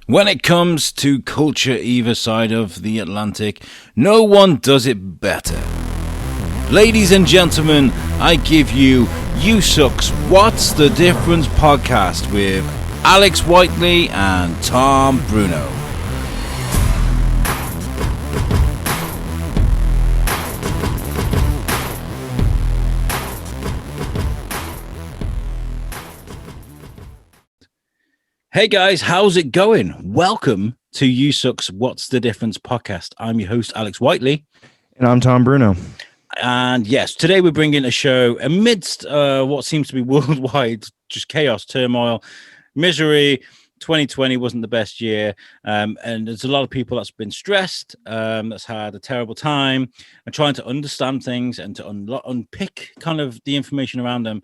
When it comes to culture either side of the Atlantic, no one does it better. Ladies and gentlemen, I give you USUK's What's the Difference podcast with Alex Whiteley and Tom Bruno. Hey guys, how's it going? Welcome to USUK's What's the Difference podcast. I'm your host, Alex Whiteley. And I'm Tom Bruno. And yes, today we're bringing a show amidst what seems to be worldwide just chaos, turmoil, misery. 2020 wasn't the best year. And there's a lot of people that's been stressed, that's had a terrible time and trying to understand things and to unpick kind of the information around them.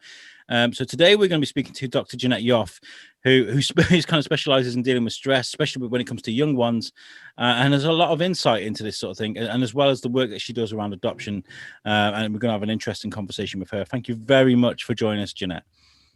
So today we're going to be speaking to Dr. Jeanette Yoffe, who kind of specializes in dealing with stress, especially when it comes to young ones. And there's a lot of insight into this sort of thing, and as well as the work that she does around adoption. And we're going to have an interesting conversation with her. Thank you very much for joining us, Jeanette.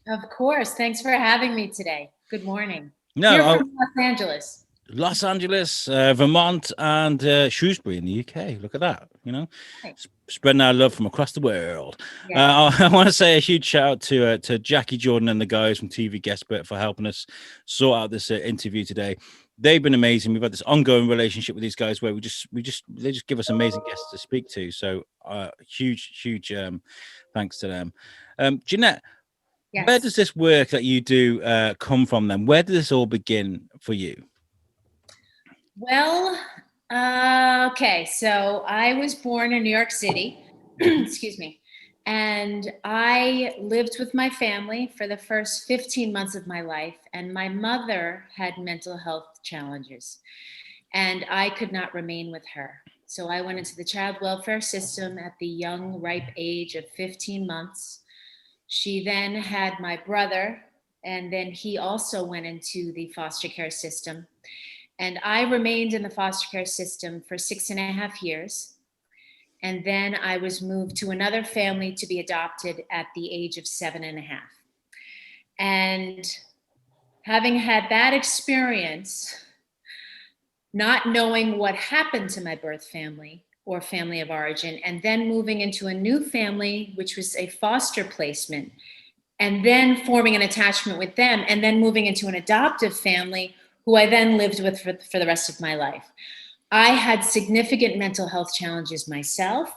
Of course. Thanks for having me today. Good morning. No, Here from Los Angeles. Los Angeles, Vermont, and Shrewsbury in the UK. Look at that, you know, Nice. Spreading our love from across the world. Yeah. I want to say a huge shout out to Jackie Jordan and the guys from TV Guestbit for helping us sort out this interview today. They've been amazing. We've had this ongoing relationship with these guys where they just give us amazing guests to speak to. So huge thanks to them. Jeanette, Yes. where does this work that you do come from then? Where did this all begin for you? Well, okay. So I was born in New York City, excuse me, and I lived with my family for the first 15 months of my life. And my mother had mental health challenges, and I could not remain with her. So I went into the child welfare system at the young, ripe age of 15 months. She then had my brother, and then he also went into the foster care system. And I remained in the foster care system for 6.5 years. And then I was moved to another family to be adopted at the age of 7.5. And having had that experience, not knowing what happened to my birth family or family of origin, and then moving into a new family, which was a foster placement, and then forming an attachment with them, and then moving into an adoptive family who I then lived with for the rest of my life. I had significant mental health challenges myself,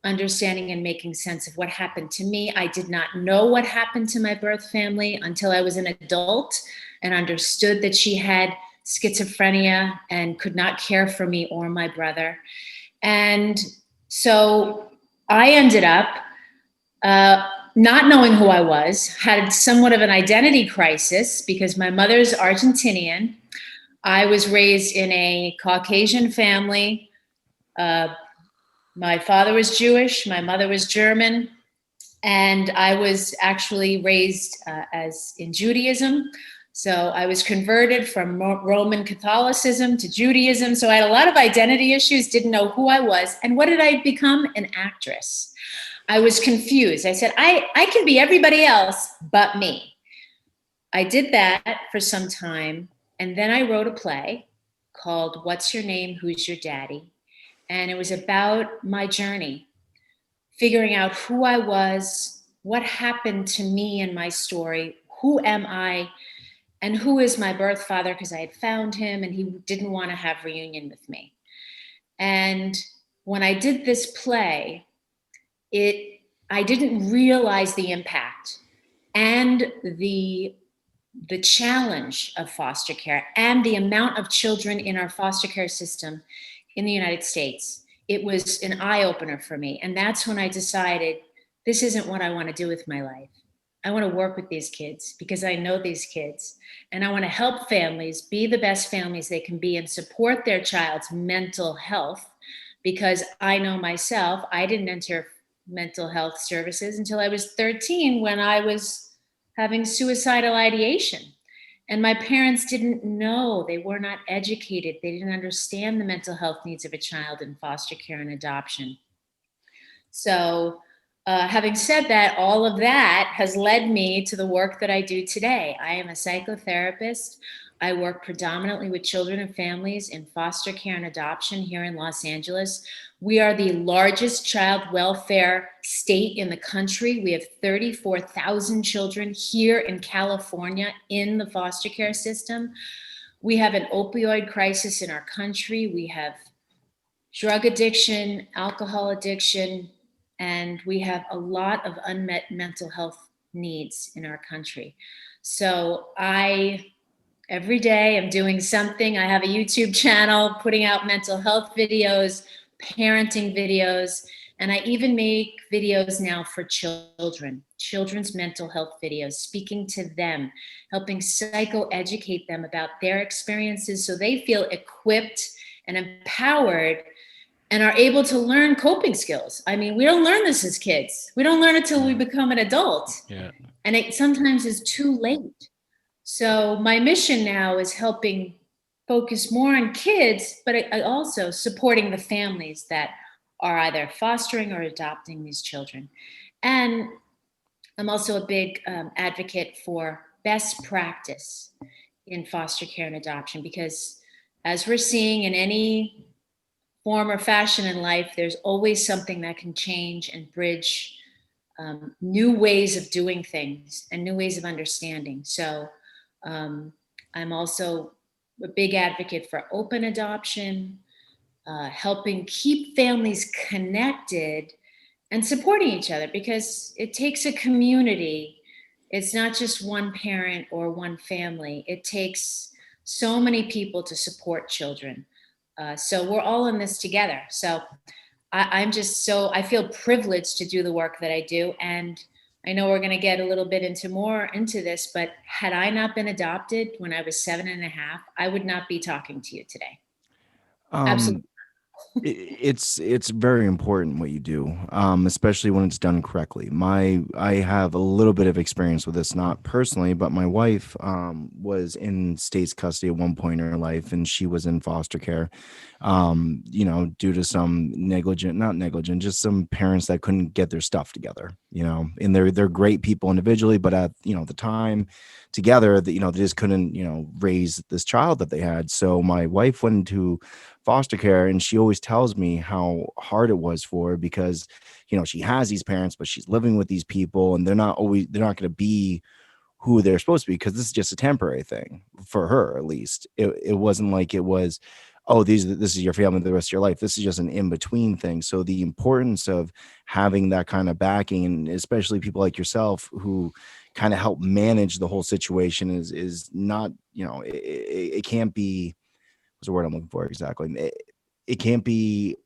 understanding and making sense of what happened to me. I did not know what happened to my birth family until I was an adult and understood that she had schizophrenia and could not care for me or my brother. And so I ended up not knowing who I was, had somewhat of an identity crisis because my mother's Argentinian. I was raised in a Caucasian family. My father was Jewish, my mother was German, and I was actually raised as in Judaism. So I was converted from Roman Catholicism to Judaism. So I had a lot of identity issues, didn't know who I was. And what did I become? An actress. I was confused. I said, I can be everybody else but me. I did that for some time. And then I wrote a play called What's Your Name? Who's Your Daddy? And it was about my journey, figuring out who I was, what happened to me in my story, who am I, and who is my birth father, because I had found him and he didn't want to have reunion with me. And when I did this play, I didn't realize the impact and the challenge of foster care and the amount of children in our foster care system in the United States. It was an eye-opener for me. And that's when I decided this isn't what I want to do with my life. I want to work with these kids because I know these kids, and I want to help families be the best families they can be and support their child's mental health, because I know myself, I didn't enter mental health services until I was 13 when I was having suicidal ideation. And my parents didn't know, they were not educated. They didn't understand the mental health needs of a child in foster care and adoption. So Having said that, all of that has led me to the work that I do today. I am a psychotherapist. I work predominantly with children and families in foster care and adoption here in Los Angeles. We are the largest child welfare state in the country. We have 34,000 children here in California in the foster care system. We have an opioid crisis in our country. We have drug addiction, alcohol addiction, and we have a lot of unmet mental health needs in our country. So every day I'm doing something. I have a YouTube channel putting out mental health videos, parenting videos, and I even make videos now for children's mental health videos, speaking to them, helping psychoeducate them about their experiences so they feel equipped and empowered and are able to learn coping skills. I mean, we don't learn this as kids. We don't learn it till we become an adult. Yeah. And it sometimes is too late. So my mission now is helping focus more on kids, but also supporting the families that are either fostering or adopting these children. And I'm also a big advocate for best practice in foster care and adoption, because as we're seeing in any form or fashion in life, there's always something that can change and bridge new ways of doing things and new ways of understanding. So I'm also a big advocate for open adoption, helping keep families connected and supporting each other, because it takes a community. It's not just one parent or one family. It takes so many people to support children. So we're all in this together. So I feel privileged to do the work that I do. And I know we're going to get a little bit more into this, but had I not been adopted when I was 7.5, I would not be talking to you today. Um, Absolutely. it's very important what you do, especially when it's done correctly. I have a little bit of experience with this, not personally, but my wife was in state's custody at one point in her life, and she was in foster care, due to some not negligent, just some parents that couldn't get their stuff together, and they're great people individually, but at the time together, that they just couldn't raise this child that they had. So my wife went into foster care, and she always tells me how hard it was for her, because she has these parents, but she's living with these people, and they're not going to be who they're supposed to be, because this is just a temporary thing for her. At least it wasn't like it was, oh, this is your family the rest of your life. This is just an in-between thing. So the importance of having that kind of backing, and especially people like yourself who kind of help manage the whole situation, is not, it can't be, what's the word I'm looking for exactly? It can't be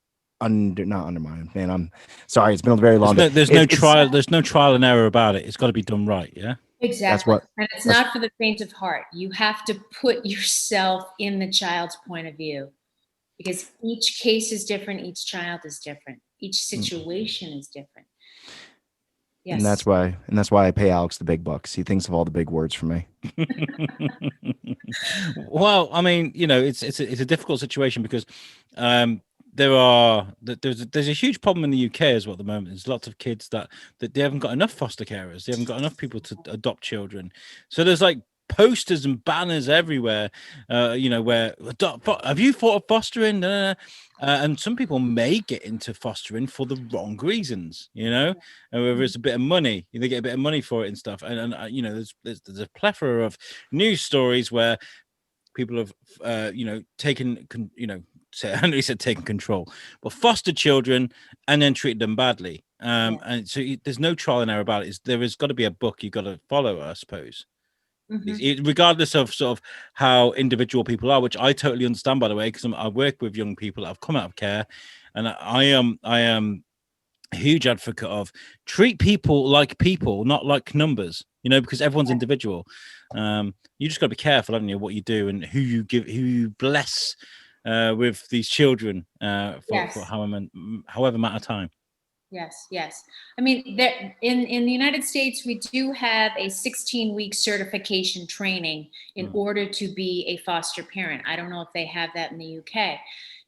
not undermined. Man, I'm sorry. It's been a very long day. There's no trial. There's no trial and error about it. It's got to be done right. Yeah. Exactly. And it's not for the faint of heart. You have to put yourself in the child's point of view, because each case is different. Each child is different. Each situation is different. Yes. And that's why I pay Alex the big bucks. He thinks of all the big words for me. Well, I mean, it's a difficult situation, because there's a huge problem in the UK as well at the moment. There's lots of kids that they haven't got enough foster carers. They haven't got enough people to adopt children. So there's like posters and banners everywhere, where have you thought of fostering? And some people may get into fostering for the wrong reasons, and whether it's a bit of money, they get a bit of money for it and stuff. And there's a plethora of news stories where people have taken I know he said taken control, but fostered children and then treated them badly. And so there's no trial and error about it. There has got to be a book you've got to follow, I suppose. Regardless of sort of how individual people are, which I totally understand, by the way, because I work with young people that have come out of care, and I am a huge advocate of treat people, not like numbers, because everyone's individual. You just got to be careful, haven't you, what you do and who you bless with these children for however amount of time. Yes. I mean, in the United States, we do have a 16-week certification training in order to be a foster parent. I don't know if they have that in the UK.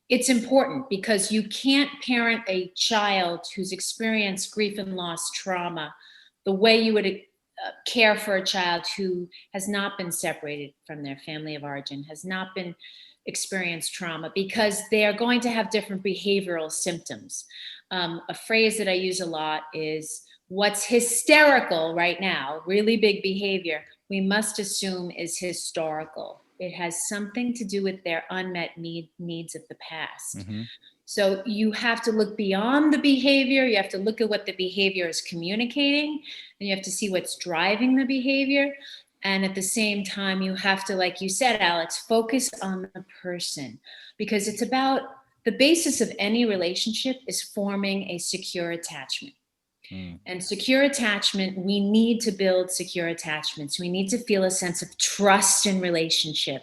it's important because you can't parent a child who's experienced grief and loss trauma the way you would care for a child who has not been separated from their family of origin, has not been experienced trauma, because they are going to have different behavioral symptoms. A phrase that I use a lot is, what's hysterical right now, really big behavior, we must assume is historical. It has something to do with their unmet needs of the past. Mm-hmm. So you have to look beyond the behavior. You have to look at what the behavior is communicating, and you have to see what's driving the behavior. And at the same time, you have to, like you said, Alex, focus on the person, because it's about the basis of any relationship is forming a secure attachment. And secure attachment, we need to build secure attachments. We need to feel a sense of trust in relationship.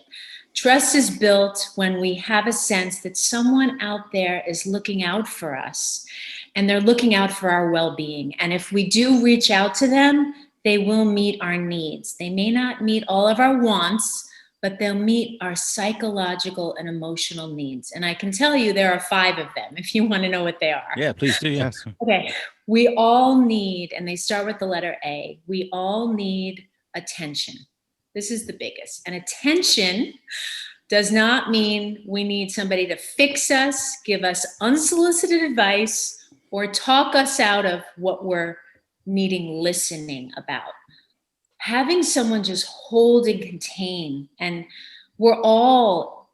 Trust is built when we have a sense that someone out there is looking out for us, and they're looking out for our well-being. And if we do reach out to them, they will meet our needs. They may not meet all of our wants, but they'll meet our psychological and emotional needs. And I can tell you there are 5 of them if you want to know what they are. Yeah, please do. Yeah. Yes. Okay. We all need, and they start with the letter A, we all need attention. This is the biggest. And attention does not mean we need somebody to fix us, give us unsolicited advice, or talk us out of what we're needing listening about. Having someone just hold and contain, and we're all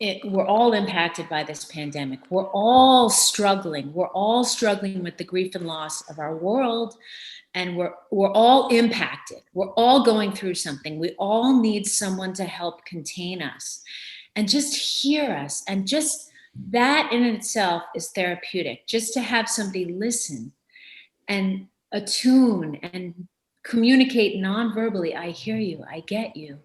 impacted by this pandemic. We're all struggling. We're all struggling with the grief and loss of our world, and we're all impacted. We're all going through something. We all need someone to help contain us and just hear us. And just that in itself is therapeutic. Just to have somebody listen and attune and communicate non-verbally. I hear you. I get you.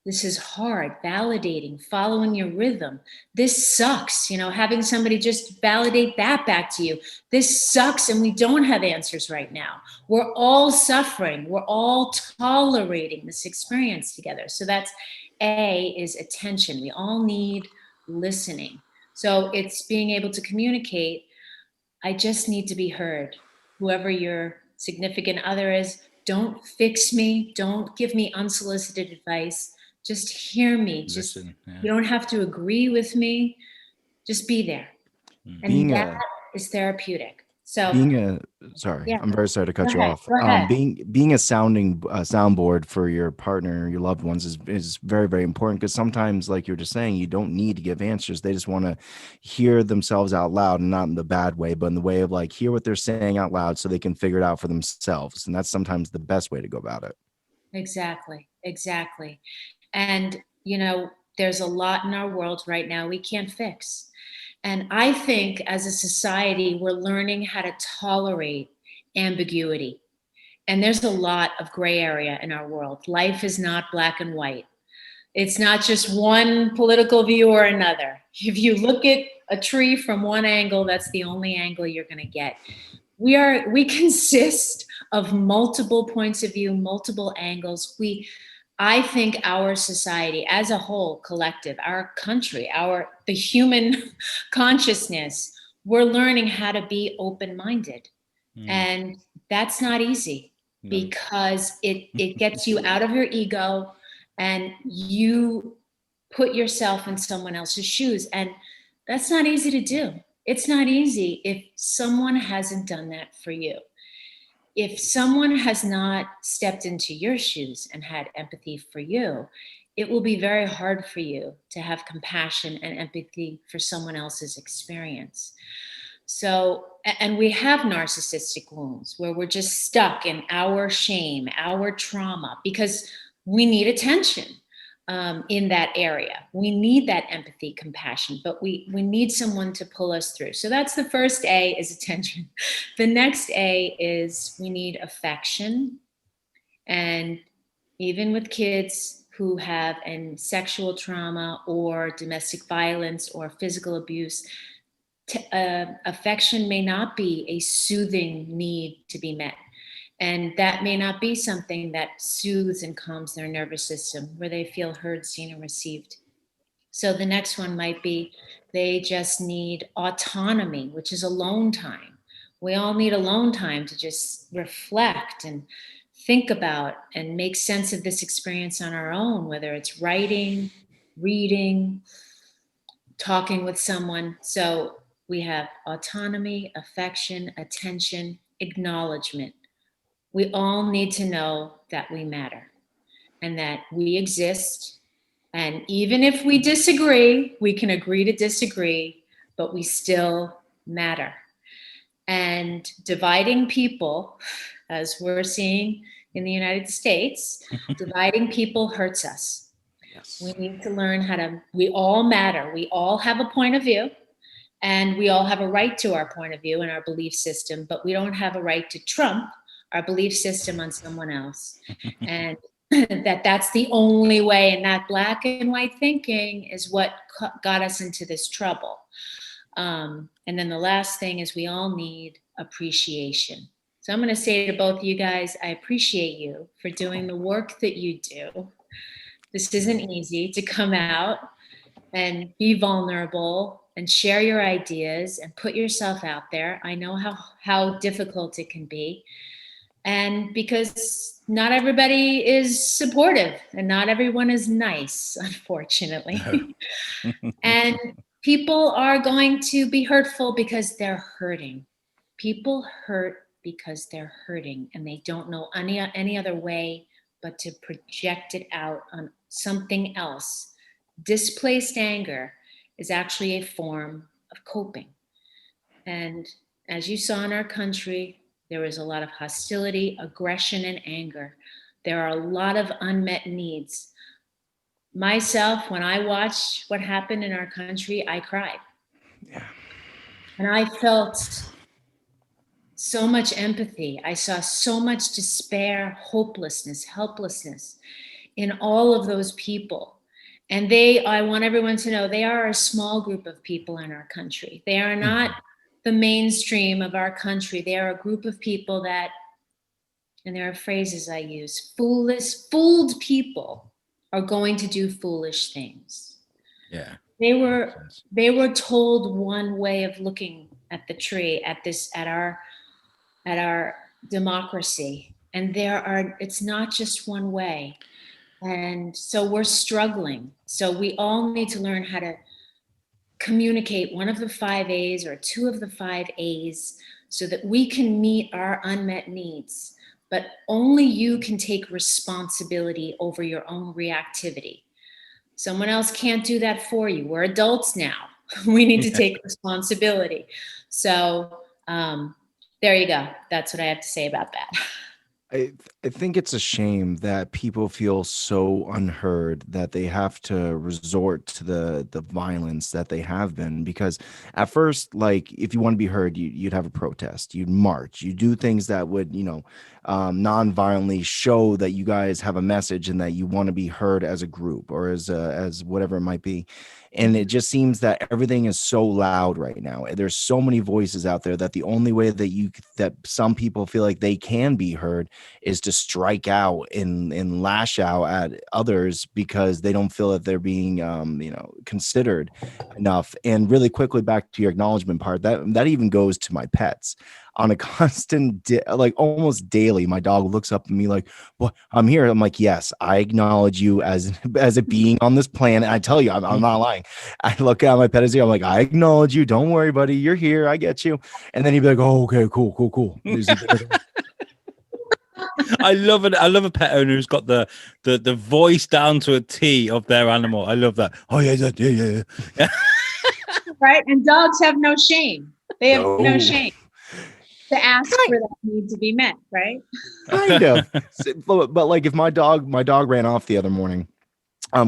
This is hard, validating, following your rhythm. This sucks, having somebody just validate that back to you. This sucks, and we don't have answers right now. We're all suffering. We're all tolerating this experience together. So that's A, is attention. We all need listening. So it's being able to communicate, I just need to be heard. Whoever your significant other is, don't fix me. Don't give me unsolicited advice. Just hear me. Just Listen, yeah. You don't have to agree with me. Just be there. And that is therapeutic. So sorry, yeah. I'm very sorry to cut you Go ahead, off. go ahead. Being a soundboard for your partner, your loved ones is very, very important, because sometimes, like you're just saying, you don't need to give answers. They just want to hear themselves out loud, and not in the bad way, but in the way of like, hear what they're saying out loud so they can figure it out for themselves. And that's sometimes the best way to go about it. Exactly. And, there's a lot in our world right now we can't fix. And I think as a society, we're learning how to tolerate ambiguity. And there's a lot of gray area in our world. Life is not black and white. It's not just one political view or another. If you look at a tree from one angle, that's the only angle you're going to get. We consist of multiple points of view, multiple angles. I think our society as a whole, collective, our country, the human consciousness, we're learning how to be open-minded. And that's not easy, because it gets you out of your ego, and you put yourself in someone else's shoes. And that's not easy to do. It's not easy if someone hasn't done that for you. If someone has not stepped into your shoes and had empathy for you, it will be very hard for you to have compassion and empathy for someone else's experience. So, and we have narcissistic wounds where we're just stuck in our shame, our trauma, because we need attention in that area. We need that empathy, compassion, but we need someone to pull us through. So that's the first A, is attention. The next A is we need affection. And even with kids who have sexual trauma or domestic violence or physical abuse, affection may not be a soothing need to be met. And that may not be something that soothes and calms their nervous system, where they feel heard, seen, and received. So the next one might be they just need autonomy, which is alone time. We all need alone time to just reflect and think about and make sense of this experience on our own, whether it's writing, reading, talking with someone. So we have autonomy, affection, attention, acknowledgement. We all need to know that we matter and that we exist. And even if we disagree, we can agree to disagree, but we still matter. And dividing people, as we're seeing in the United States, dividing people hurts us. Yes. We need to learn how to, we all matter. We all have a point of view, and we all have a right to our point of view and our belief system, but we don't have a right to trump our belief system on someone else. And that's the only way, and that black and white thinking is what got us into this trouble. And then the last thing is we all need appreciation. So I'm going to say to both of you guys, I appreciate you for doing the work that you do. This isn't easy to come out and be vulnerable and share your ideas and put yourself out there. I know how difficult it can be. And because not everybody is supportive and not everyone is nice, unfortunately. And people are going to be hurtful because they're hurting. People hurt because they're hurting and they don't know any other way but to project it out on something else. Displaced anger is actually a form of coping. And as you saw in our country, there was a lot of hostility, aggression, and anger. There are a lot of unmet needs. Myself, when I watched what happened in our country, I cried. Yeah. And I felt so much empathy. I saw so much despair, hopelessness, helplessness in all of those people. And I want everyone to know, they are a small group of people in our country. They are not the mainstream of our country. They are a group of people that, and there are phrases I use, fooled people are going to do foolish things. Yeah. They were told one way of looking at the tree, at our democracy. And it's not just one way. And so we're struggling. So we all need to learn how to communicate one of the 5 A's or 2 of the 5 A's so that we can meet our unmet needs. But only you can take responsibility over your own reactivity. Someone else can't do that for you. We're adults now. We need to take responsibility. So there you go. That's what I have to say about that. I think it's a shame that people feel so unheard that they have to resort to the violence that they have been, because at first, like, if you want to be heard, you'd have a protest, you'd march, you do things that would, non-violently show that you guys have a message and that you want to be heard as a group or as whatever it might be. And it just seems that everything is so loud right now. There's so many voices out there that the only way that some people feel like they can be heard is to strike out and lash out at others because they don't feel that they're being considered enough. And really quickly, back to your acknowledgement part, that even goes to my pets. On a constant, like almost daily, my dog looks up at me like, "Well, I'm here." I'm like, "Yes, I acknowledge you as a being on this planet." I tell you, I'm not lying. I look at my pet as here. I'm like, "I acknowledge you. Don't worry, buddy. You're here. I get you." And then he'd be like, "Oh, okay, cool." I love it. I love a pet owner who's got the voice down to a T of their animal. I love that. Oh yeah. Right? And dogs have no shame. They have no shame to ask for that need to be met, right? Kind of. But like if my dog ran off the other morning.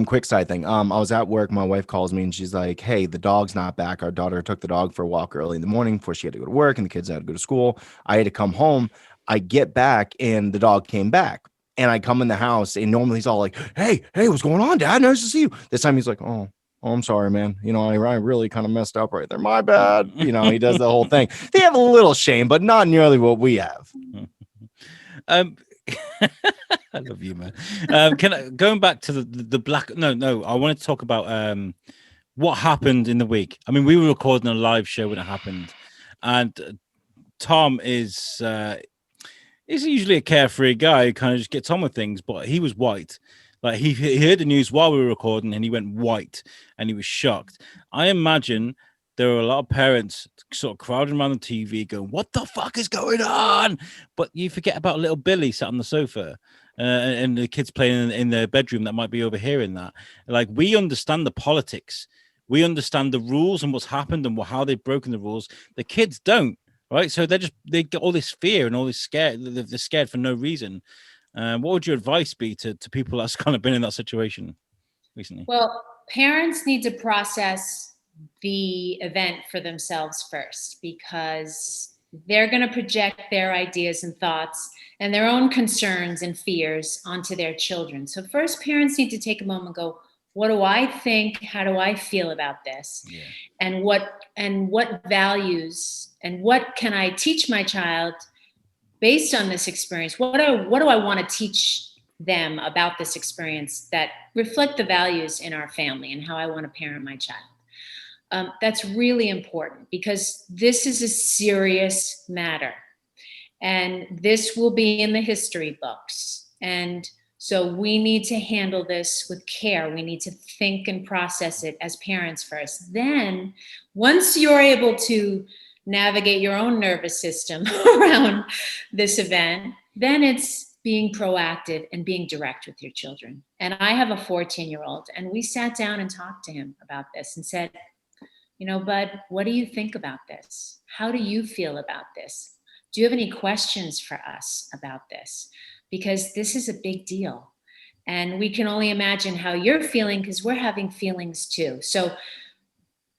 Quick side thing. I was at work. My wife calls me and she's like, "Hey, the dog's not back. Our daughter took the dog for a walk early in the morning before she had to go to work and the kids had to go to school. I had to come home. I get back and the dog came back. And I come in the house and normally he's all like, Hey, what's going on, Dad? Nice to see you." This time he's like, Oh, I'm sorry, man. I really kind of messed up right there. My bad. He does the whole thing. They have a little shame, but not nearly what we have. I love you, man. Going back to the black? No. I want to talk about what happened in the week. I mean, we were recording a live show when it happened, and Tom is he's usually a carefree guy who kind of just gets on with things, but he was white. Like he heard the news while we were recording and he went white and he was shocked. I imagine there were a lot of parents sort of crowding around the TV going, what the fuck is going on? But you forget about little Billy sat on the sofa and the kids playing in their bedroom that might be overhearing that. Like, we understand the politics. We understand the rules and what's happened and how they've broken the rules. The kids don't. Right, so they get all this fear and all this scared. They're scared for no reason. What would your advice be to people that's kind of been in that situation recently? Well, parents need to process the event for themselves first, because they're going to project their ideas and thoughts and their own concerns and fears onto their children. So first, parents need to take a moment and go, what do I think? How do I feel about this? Yeah. And what values and what can I teach my child based on this experience? What do I want to teach them about this experience that reflect the values in our family and how I want to parent my child? That's really important, because this is a serious matter, and this will be in the history books. And so we need to handle this with care. We need to think and process it as parents first. Then, once you're able to navigate your own nervous system around this event, then it's being proactive and being direct with your children. And I have a 14-year-old, and we sat down and talked to him about this and said, bud, what do you think about this? How do you feel about this? Do you have any questions for us about this? Because this is a big deal. And we can only imagine how you're feeling, because we're having feelings too. So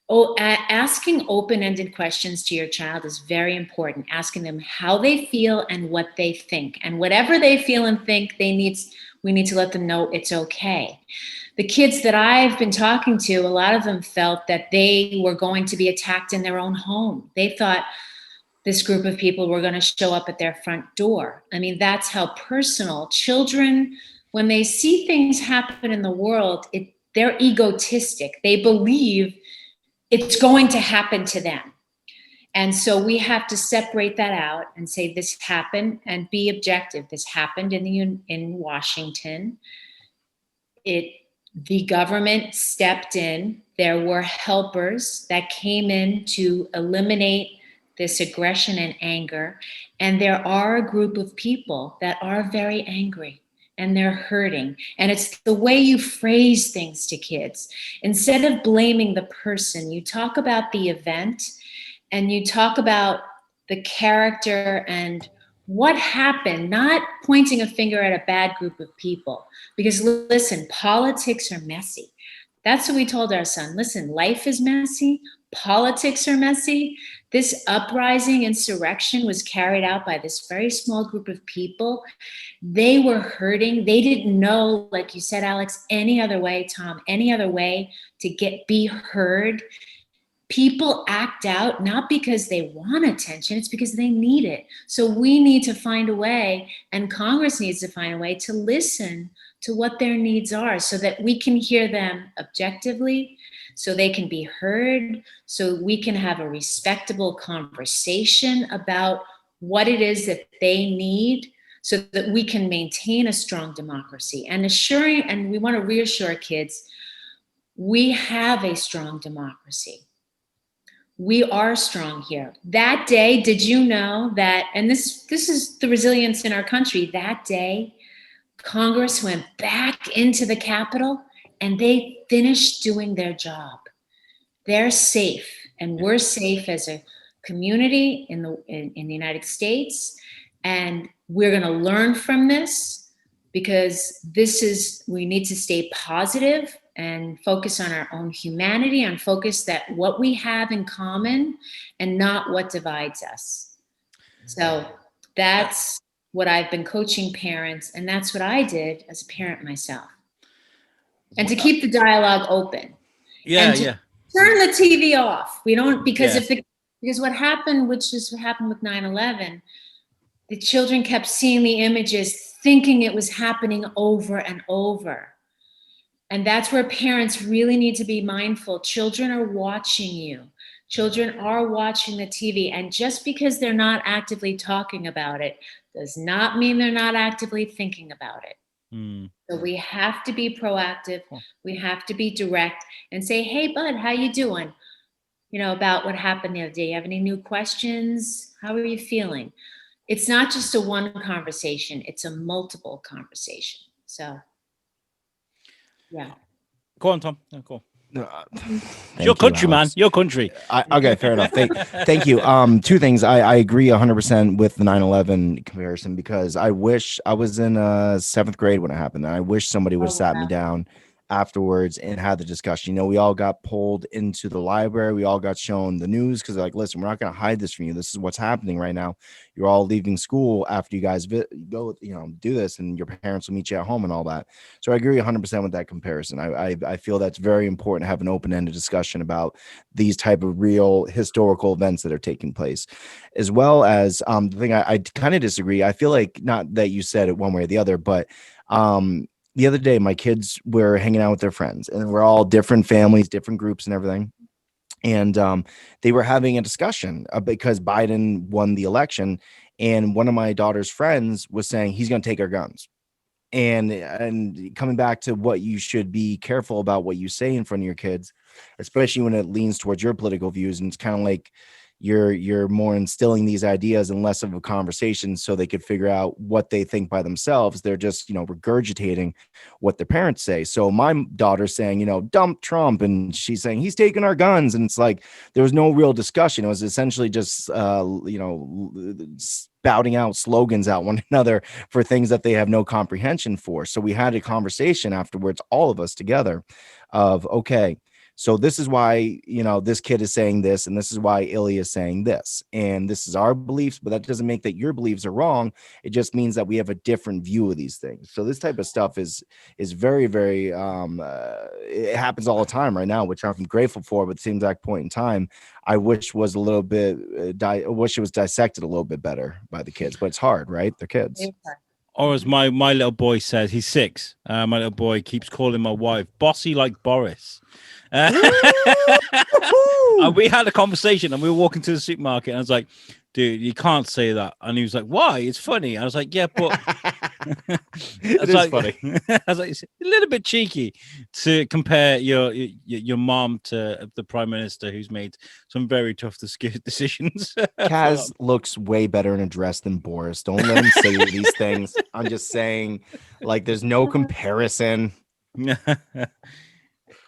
asking open-ended questions to your child is very important. Asking them how they feel and what they think. And whatever they feel and think, we need to let them know it's okay. The kids that I've been talking to, a lot of them felt that they were going to be attacked in their own home. They thought this group of people were going to show up at their front door. I mean, that's how personal. Children, when they see things happen in the world, they're egotistic. They believe it's going to happen to them. And so we have to separate that out and say, this happened, and be objective. This happened in Washington. The government stepped in. There were helpers that came in to eliminate this aggression and anger. And there are a group of people that are very angry and they're hurting. And it's the way you phrase things to kids. Instead of blaming the person, you talk about the event and you talk about the character and what happened, not pointing a finger at a bad group of people. Because listen, politics are messy. That's what we told our son. Listen, life is messy. Politics are messy. This uprising, insurrection was carried out by this very small group of people. They were hurting. They didn't know, like you said, Alex, any other way, Tom, any other way to be heard. People act out not because they want attention, it's because they need it. So we need to find a way, and Congress needs to find a way to listen to what their needs are so that we can hear them objectively, so they can be heard, so we can have a respectable conversation about what it is that they need, so that we can maintain a strong democracy. And we want to reassure kids, we have a strong democracy. We are strong here. That day, did you know that, and this is the resilience in our country, that day, Congress went back into the Capitol and they finished doing their job. They're safe, and we're safe as a community in the United States. And we're going to learn from this, because we need to stay positive and focus on our own humanity, and focus that what we have in common and not what divides us. So that's what I've been coaching parents, and that's what I did as a parent myself. And to keep the dialogue open. Yeah, Turn the TV off. We don't, because because what happened, which is what happened with 9/11, the children kept seeing the images, thinking it was happening over and over. And that's where parents really need to be mindful. Children are watching you. Children are watching the TV. And just because they're not actively talking about it does not mean they're not actively thinking about it. Mm. So we have to be proactive. Cool. We have to be direct and say, hey, bud, how you doing? About what happened the other day. You have any new questions? How are you feeling? It's not just a one conversation. It's a multiple conversation. So, yeah. Go on, Tom. No, go on. Thank Your you, country, man. Alex. Your country. Okay, fair enough. Thank you. Two things. I agree 100% with the 9/11 comparison, because I wish I was in 7th grade when it happened. And I wish somebody would have sat me down afterwards and had the discussion. We all got pulled into the library. We all got shown the news because they're like, listen, we're not going to hide this from you. This is what's happening right now. You're all leaving school after you guys go, do this, and your parents will meet you at home and all that. So I agree 100% with that comparison. I feel that's very important to have an open-ended discussion about these type of real historical events that are taking place, as well as the thing I kind of disagree. I feel like, not that you said it one way or the other, but the other day my kids were hanging out with their friends, and we're all different families, different groups and everything. And they were having a discussion because Biden won the election, and one of my daughter's friends was saying he's going to take our guns. And coming back to what you should be careful about what you say in front of your kids, especially when it leans towards your political views. And it's kind of like you're more instilling these ideas and less of a conversation so they could figure out what they think by themselves. They're just, regurgitating what their parents say. So my daughter's saying, dump Trump, and she's saying he's taking our guns. And it's like, there was no real discussion. It was essentially just, spouting out slogans at one another for things that they have no comprehension for. So we had a conversation afterwards, all of us together, of, okay, so this is why, this kid is saying this, and this is why Ilya is saying this, and this is our beliefs, but that doesn't make that your beliefs are wrong. It just means that we have a different view of these things. So this type of stuff is very, very, it happens all the time right now, which I'm grateful for. But at the same exact point in time, I wish was a little bit, I wish it was dissected a little bit better by the kids, but it's hard, right? They're kids. Or as my little boy says, he's 6. My little boy keeps calling my wife bossy like Boris. And we had a conversation, and we were walking to the supermarket, and I was like, dude, you can't say that. And he was like, why? It's funny. I was like, yeah, but It is funny. I was like, it's a little bit cheeky to compare your mom to the prime minister, who's made some very tough decisions. Kaz looks way better in a dress than Boris. Don't let him say these things. I'm just saying, like, there's no comparison.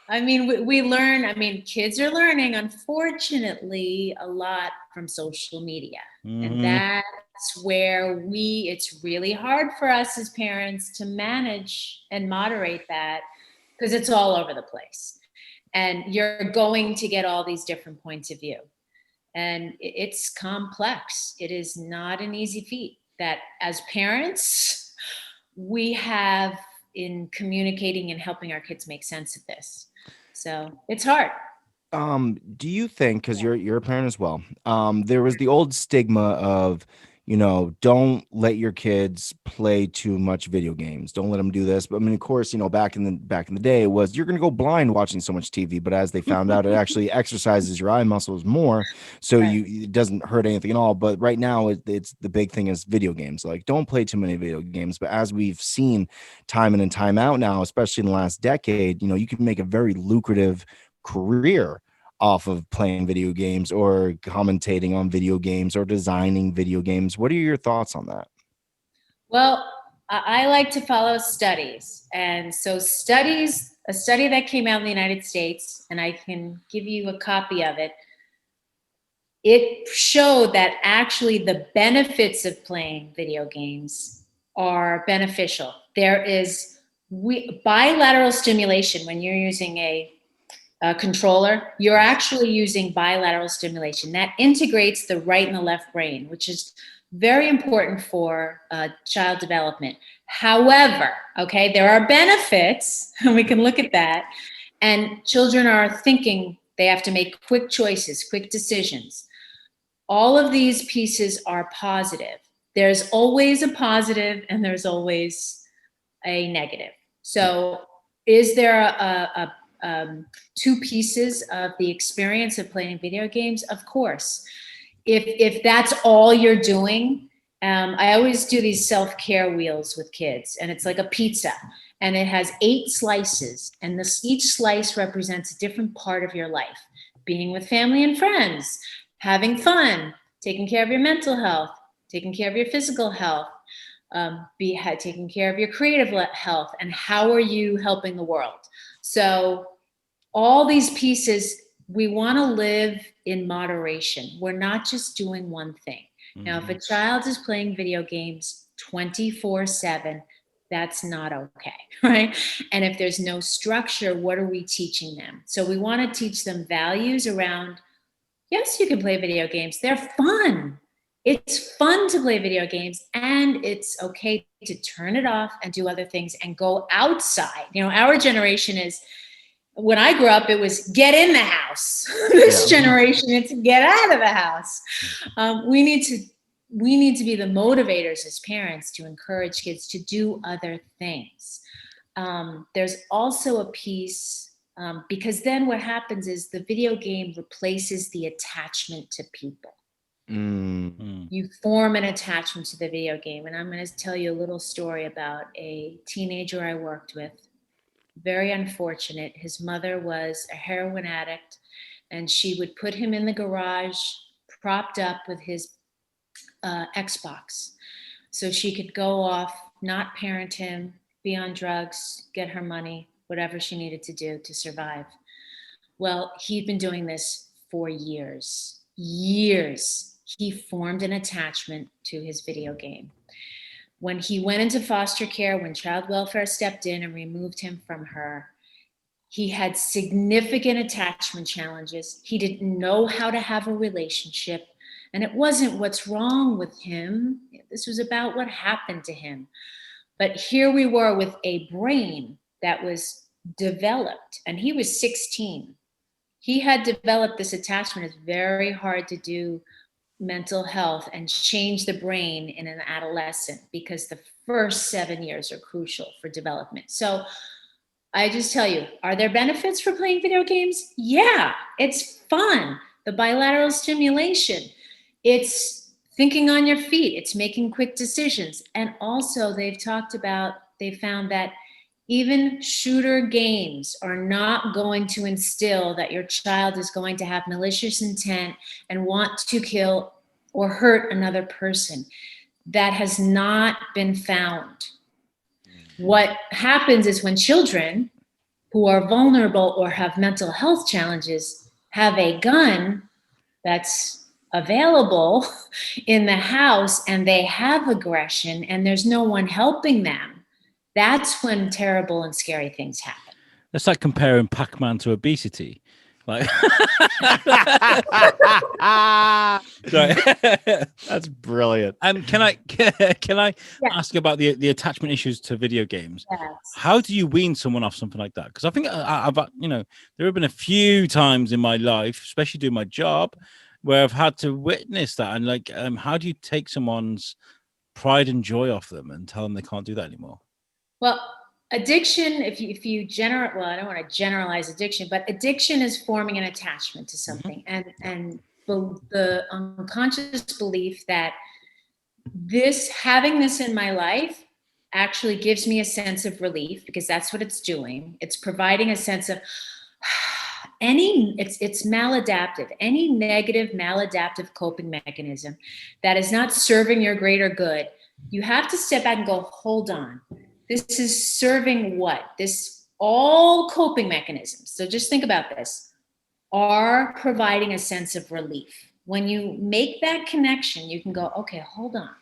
I mean, we learn, kids are learning, unfortunately, a lot from social media. And that's where it's really hard for us as parents to manage and moderate that, because it's all over the place. And you're going to get all these different points of view. And it's complex. It is not an easy feat that, as parents, we have in communicating and helping our kids make sense of this. So it's hard. Do you think, because you're a parent as well, there was the old stigma of, don't let your kids play too much video games. Don't let them do this. But I mean, of course, back in the day, it was, you're going to go blind watching so much TV. But as they found out, it actually exercises your eye muscles more, so Right. it doesn't hurt anything at all. But right now, it's the big thing is video games. Like, don't play too many video games. But as we've seen time in and time out now, especially in the last decade, you can make a very lucrative career off of playing video games or commentating on video games or designing video games. What are your thoughts on that? Well, I like to follow studies. And so a study that came out in the United States, and I can give you a copy of it, it showed that actually the benefits of playing video games are beneficial. There is bilateral stimulation. When you're using a controller, you're actually using bilateral stimulation. That integrates the right and the left brain, which is very important for child development. However, okay, there are benefits, and we can look at that. And children are thinking, they have to make quick choices, quick decisions. All of these pieces are positive. There's always a positive and there's always a negative. So is there two pieces of the experience of playing video games? Of course. If that's all you're doing, I always do these self-care wheels with kids, and it's like a pizza, and it has 8 slices, and each slice represents a different part of your life. Being with family and friends, having fun, taking care of your mental health, taking care of your physical health, taking care of your creative health, and how are you helping the world? So all these pieces, we want to live in moderation. We're not just doing one thing. Now, if a child is playing video games 24/7, that's not okay, right? And if there's no structure, what are we teaching them? So we want to teach them values around, yes, you can play video games. They're fun. It's fun to play video games, and it's okay to turn it off and do other things and go outside. You know, our generation is, when I grew up, it was get in the house. This generation, it's get out of the house. We need to be the motivators as parents to encourage kids to do other things. There's also a piece, because then what happens is the video game replaces the attachment to people. You form an attachment to the video game. And I'm going to tell you a little story about a teenager I worked with. Very unfortunate. His mother was a heroin addict, and she would put him in the garage propped up with his Xbox so she could go off, not parent him, be on drugs, get her money, whatever she needed to do to survive. Well, he'd been doing this for years. He formed an attachment to his video game. When he went into foster care, when child welfare stepped in and removed him from her, he had significant attachment challenges. He didn't know how to have a relationship. And it wasn't what's wrong with him. This was about what happened to him. But here we were with a brain that was developed, and he was 16. He had developed this attachment. It's very hard to do mental health and change the brain in an adolescent because the first 7 years are crucial for development. So I just tell you, are there benefits for playing video games? Yeah, it's fun. The bilateral stimulation, it's thinking on your feet, it's making quick decisions. And also they found that even shooter games are not going to instill that your child is going to have malicious intent and want to kill or hurt another person. That has not been found. What happens is when children who are vulnerable or have mental health challenges have a gun that's available in the house and they have aggression and there's no one helping them, that's when terrible and scary things happen. That's like comparing Pac-Man to obesity. Like, that's brilliant. And can I ask about the attachment issues to video games? Yes. How do you wean someone off something like that? Because I think I've there have been a few times in my life, especially doing my job, where I've had to witness that. And how do you take someone's pride and joy off them and tell them they can't do that anymore? Well, addiction, if you I don't want to generalize addiction, but addiction is forming an attachment to something. And the unconscious belief that having this in my life actually gives me a sense of relief, because that's what it's doing. It's providing a sense of it's maladaptive. Any negative maladaptive coping mechanism that is not serving your greater good, you have to step back and go, hold on. This is serving what? All coping mechanisms, so just think about this, are providing a sense of relief. When you make that connection, you can go, okay, hold on.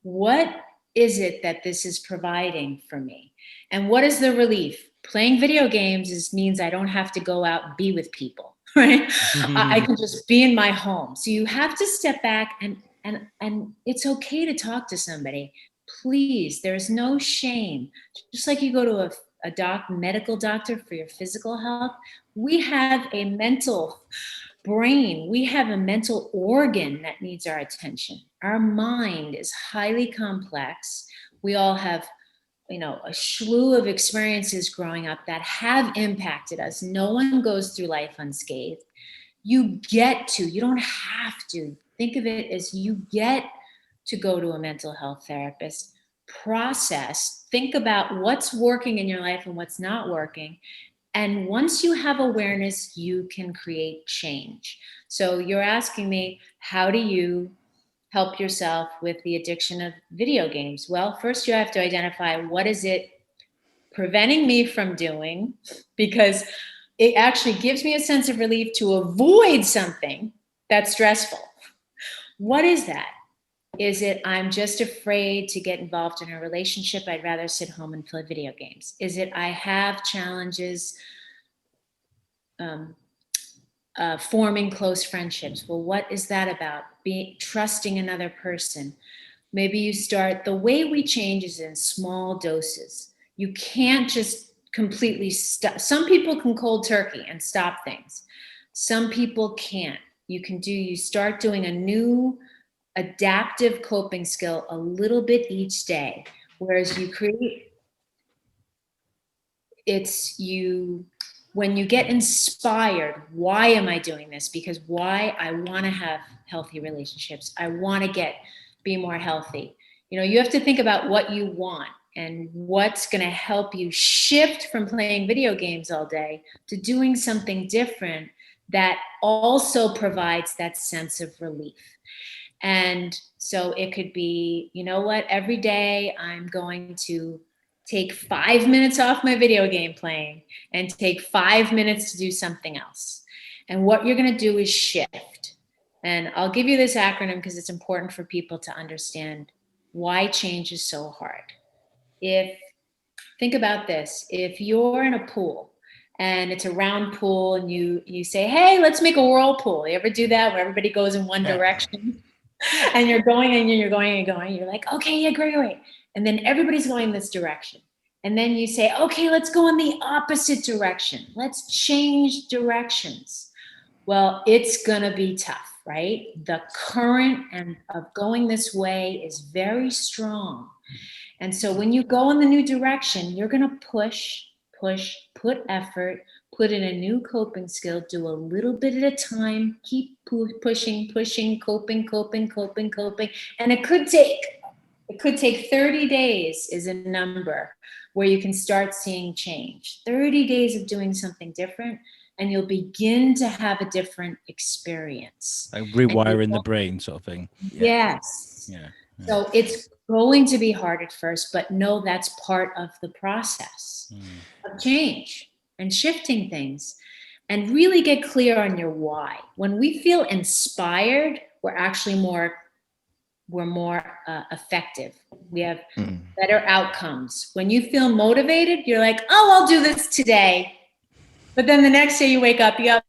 What is it that this is providing for me? And what is the relief? Playing video games means I don't have to go out and be with people, right? I can just be in my home. So you have to step back and it's okay to talk to somebody. Please, there's no shame. Just like you go to a medical doctor for your physical health, we have a mental brain. We have a mental organ that needs our attention. Our mind is highly complex. We all have a slew of experiences growing up that have impacted us. No one goes through life unscathed. You don't have to. Think of it as you get to go to a mental health therapist, think about what's working in your life and what's not working. And once you have awareness, you can create change. So you're asking me, how do you help yourself with the addiction of video games? Well, first you have to identify what is it preventing me from doing, because it actually gives me a sense of relief to avoid something that's stressful. What is that? Is it I'm just afraid to get involved in a relationship? I'd rather sit home and play video games. Is it I have challenges forming close friendships? Well, what is that about? Trusting another person. Maybe you start, the way we change is in small doses. You can't just completely stop. Some people can cold turkey and stop things. Some people can't. You start doing a new adaptive coping skill a little bit each day. Whereas when you get inspired, why am I doing this? Because why? I want to have healthy relationships. I want to be more healthy. You have to think about what you want and what's going to help you shift from playing video games all day to doing something different that also provides that sense of relief. And so it could be, every day I'm going to take 5 minutes off my video game playing and take 5 minutes to do something else. And what you're going to do is shift. And I'll give you this acronym because it's important for people to understand why change is so hard. Think about this. If you're in a pool and it's a round pool and you say, hey, let's make a whirlpool. You ever do that where everybody goes in one direction? And you're going and you're going and going. You're like, okay, yeah, great. And then everybody's going this direction. And then you say, okay, let's go in the opposite direction. Let's change directions. Well, it's going to be tough, right? The current of going this way is very strong. And so when you go in the new direction, you're going to push, put effort, put in a new coping skill, do a little bit at a time, keep pushing, coping. And it could take 30 days is a number where you can start seeing change. 30 days of doing something different, and you'll begin to have a different experience. Like rewiring the brain sort of thing. Yes. Yeah. So it's going to be hard at first, but no, that's part of the process of change and shifting things, and really get clear on your why. When we feel inspired, we're actually more effective. We have better outcomes. When you feel motivated, you're like, oh, I'll do this today. But then the next day you wake up, I'm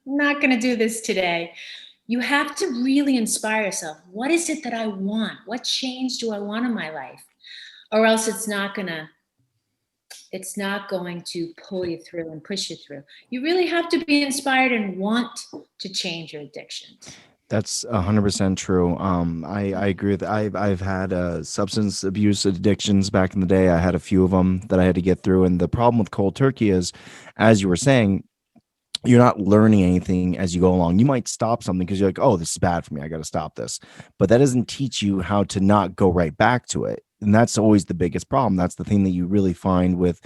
not going to do this today. You have to really inspire yourself. What is it that I want? What change do I want in my life? Or else it's not going to pull you through and push you through. You really have to be inspired and want to change your addictions. That's 100% true. I agree with I've had substance abuse addictions back in the day. I had a few of them that I had to get through. And the problem with cold turkey is, as you were saying, you're not learning anything as you go along. You might stop something because you're like, oh, this is bad for me. I got to stop this. But that doesn't teach you how to not go right back to it. And that's always the biggest problem. That's the thing that you really find with,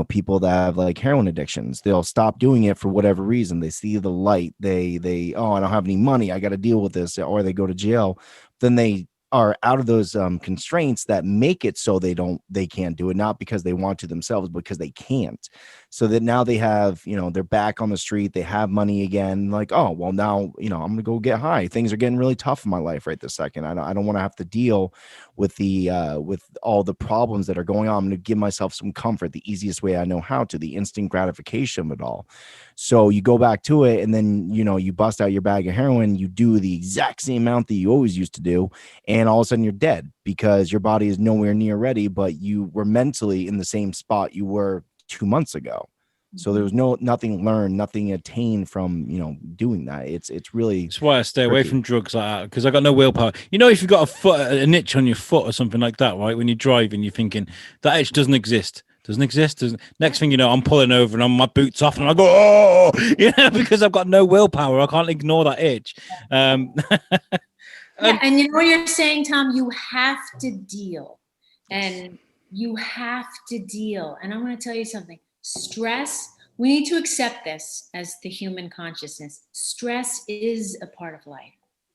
people that have like heroin addictions. They'll stop doing it for whatever reason. They see the light. Oh, I don't have any money. I got to deal with this. Or they go to jail. Then they are out of those constraints that make it so they can't do it, not because they want to themselves, because they can't. So that now they have, they're back on the street, they have money again, like, oh, well, now, I'm going to go get high. Things are getting really tough in my life right this second. I don't want to have to deal with with all the problems that are going on. I'm going to give myself some comfort the easiest way I know how to, the instant gratification of it all. So you go back to it, and then, you bust out your bag of heroin, you do the exact same amount that you always used to do. And all of a sudden you're dead because your body is nowhere near ready, but you were mentally in the same spot you were 2 months ago. So there was nothing learned, nothing attained from, doing that. It's really That's why I stay away tricky. from drugs like that, because I got no willpower. If you've got an itch on your foot or something like that, right? When you're driving, you're thinking that itch doesn't exist. Next thing you know, I'm pulling over and my boots off, and I go, oh, because I've got no willpower. I can't ignore that itch. Yeah, and you know what you're saying, Tom? You have to deal, and you have to deal. And I'm going to tell you something. Stress, we need to accept this as the human consciousness. Stress is a part of life.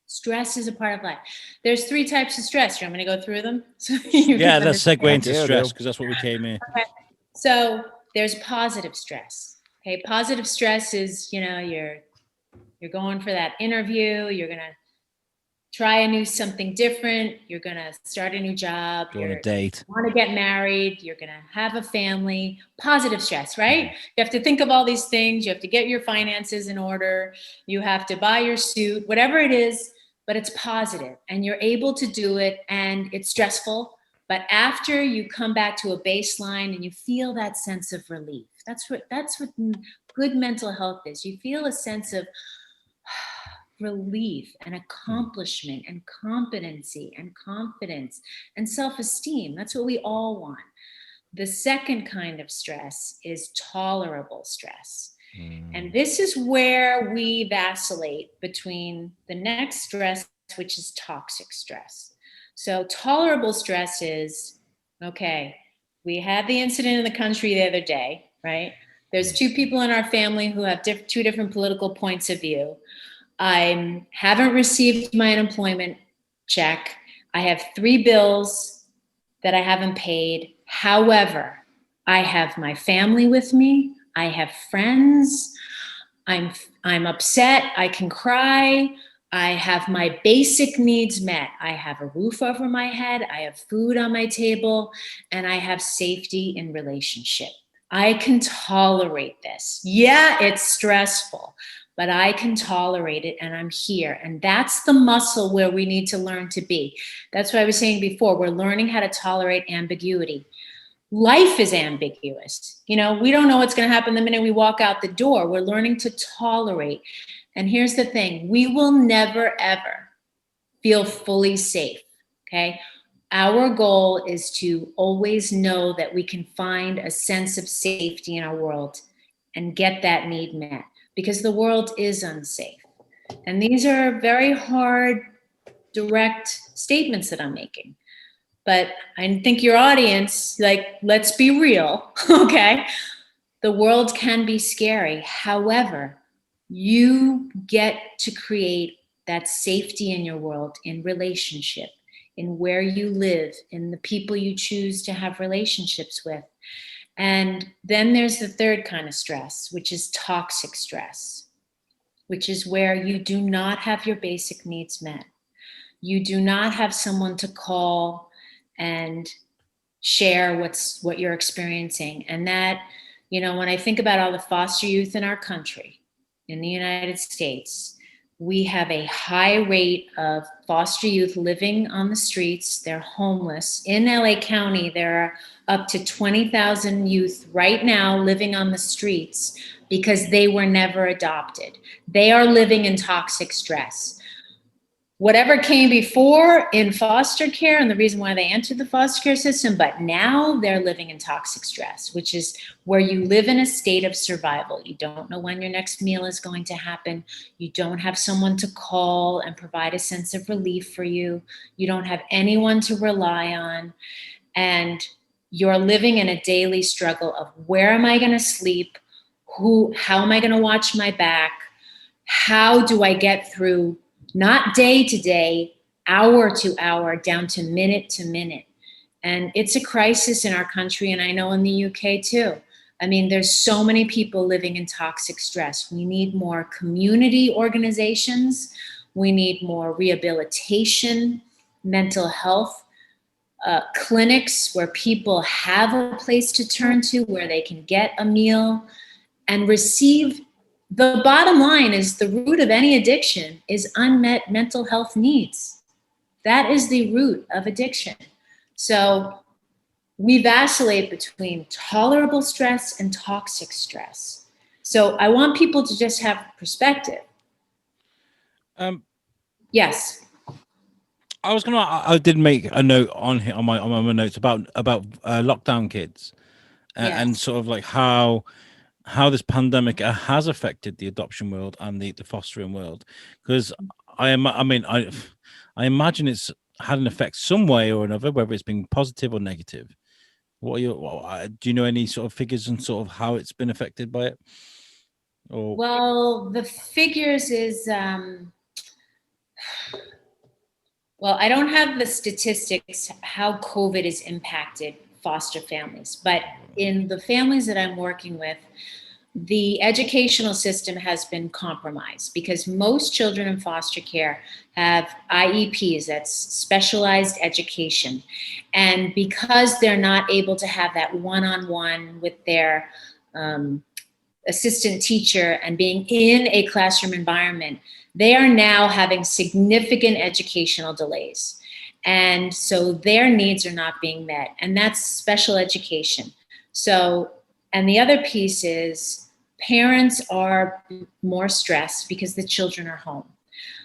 Stress is a part of life. There's 3 types of stress. You want me to go through them? Yeah, let's segue into Yeah, stress, because that's what we came in. Okay. So there's positive stress. Okay, positive stress is, you're going for that interview. You're gonna try something different. You're gonna start a new job. Go on a date. You want to get married. You're gonna have a family. Positive stress, right? You have to think of all these things. You have to get your finances in order. You have to buy your suit, whatever it is. But it's positive, and you're able to do it, and it's stressful. But after you come back to a baseline and you feel that sense of relief, that's what good mental health is. You feel a sense of relief and accomplishment and competency and confidence and self-esteem. That's what we all want. The second kind of stress is tolerable stress. And this is where we vacillate between the next stress, which is toxic stress. So tolerable stress is, okay, we had the incident in the country the other day, right? There's 2 people in our family who have 2 different political points of view. I haven't received my unemployment check. I have 3 bills that I haven't paid. However, I have my family with me. I have friends. I'm upset. I can cry. I have my basic needs met. I have a roof over my head. I have food on my table, and I have safety in relationship. I can tolerate this. Yeah, it's stressful, but I can tolerate it, and I'm here. And that's the muscle where we need to learn to be. That's what I was saying before. We're learning how to tolerate ambiguity. Life is ambiguous. We don't know what's going to happen the minute we walk out the door. We're learning to tolerate. And here's the thing. We will never, ever feel fully safe, okay? Our goal is to always know that we can find a sense of safety in our world and get that need met, because the world is unsafe. And these are very hard, direct statements that I'm making. But I think your audience, let's be real, okay? The world can be scary. However, you get to create that safety in your world, in relationship, in where you live, in the people you choose to have relationships with. And then there's the third kind of stress, which is toxic stress, which is where you do not have your basic needs met. You do not have someone to call and share what you're experiencing. And that, when I think about all the foster youth in our country, in the United States, we have a high rate of foster youth living on the streets. They're homeless. In LA County, there are up to 20,000 youth right now living on the streets because they were never adopted. They are living in toxic stress. Whatever came before in foster care, and the reason why they entered the foster care system, but now they're living in toxic stress, which is where you live in a state of survival. You don't know when your next meal is going to happen. You don't have someone to call and provide a sense of relief for you. You don't have anyone to rely on. And you're living in a daily struggle of, where am I going to sleep? How am I going to watch my back? How do I get through, not day to day, hour to hour, down to minute? And it's a crisis in our country, and I know in the UK too. I mean, there's so many people living in toxic stress. We need more community organizations. We need more rehabilitation, mental health clinics where people have a place to turn to, where they can get a meal and receive. The bottom line is, the root of any addiction is unmet mental health needs. That is the root of addiction. So we vacillate between tolerable stress and toxic stress. So I want people to just have perspective. Um, Yes. I did make a note on here on my notes about lockdown kids, and Yes. sort of like how this pandemic has affected the adoption world and the fostering world, because I imagine it's had an effect some way or another, whether it's been positive or negative. Do you know any sort of figures and sort of how it's been affected by it? Or Well, the figures is, well, I don't have the statistics how COVID has impacted foster families, but in the families that I'm working with, the educational system has been compromised because most children in foster care have IEPs, that's specialized education. And because they're not able to have that one-on-one with their assistant teacher and being in a classroom environment, they are now having significant educational delays. And so their needs are not being met. And that's special education. So, and the other piece is parents are more stressed because the children are home,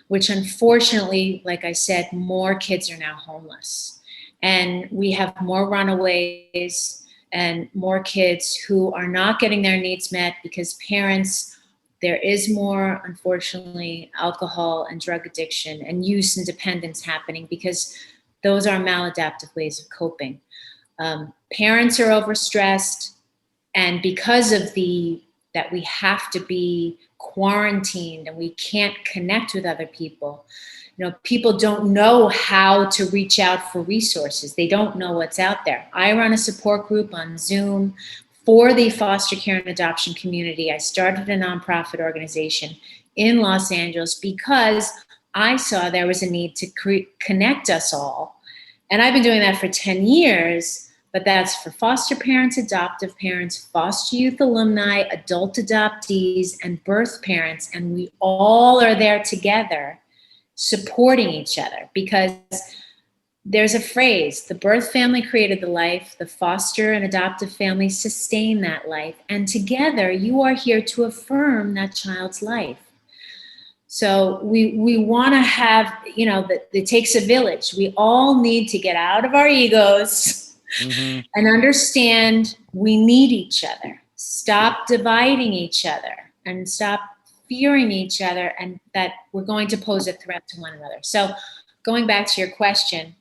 which unfortunately, like I said, more kids are now homeless. And we have more runaways and more kids who are not getting their needs met because parents, there is more, unfortunately, alcohol and drug addiction and use and dependence happening because those are maladaptive ways of coping. Parents are overstressed, and because of that we have to be quarantined and we can't connect with other people, people don't know how to reach out for resources. They don't know what's out there. I run a support group on Zoom for the foster care and adoption community. I started a nonprofit organization in Los Angeles because I saw there was a need to connect us all. And I've been doing that for 10 years, but that's for foster parents, adoptive parents, foster youth alumni, adult adoptees, and birth parents. And we all are there together supporting each other, because there's a phrase, the birth family created the life, the foster and adoptive family sustain that life, and together you are here to affirm that child's life. So we want to have, that it takes a village. We all need to get out of our egos and understand we need each other. Stop dividing each other and stop fearing each other, and that we're going to pose a threat to one another. So going back to your question,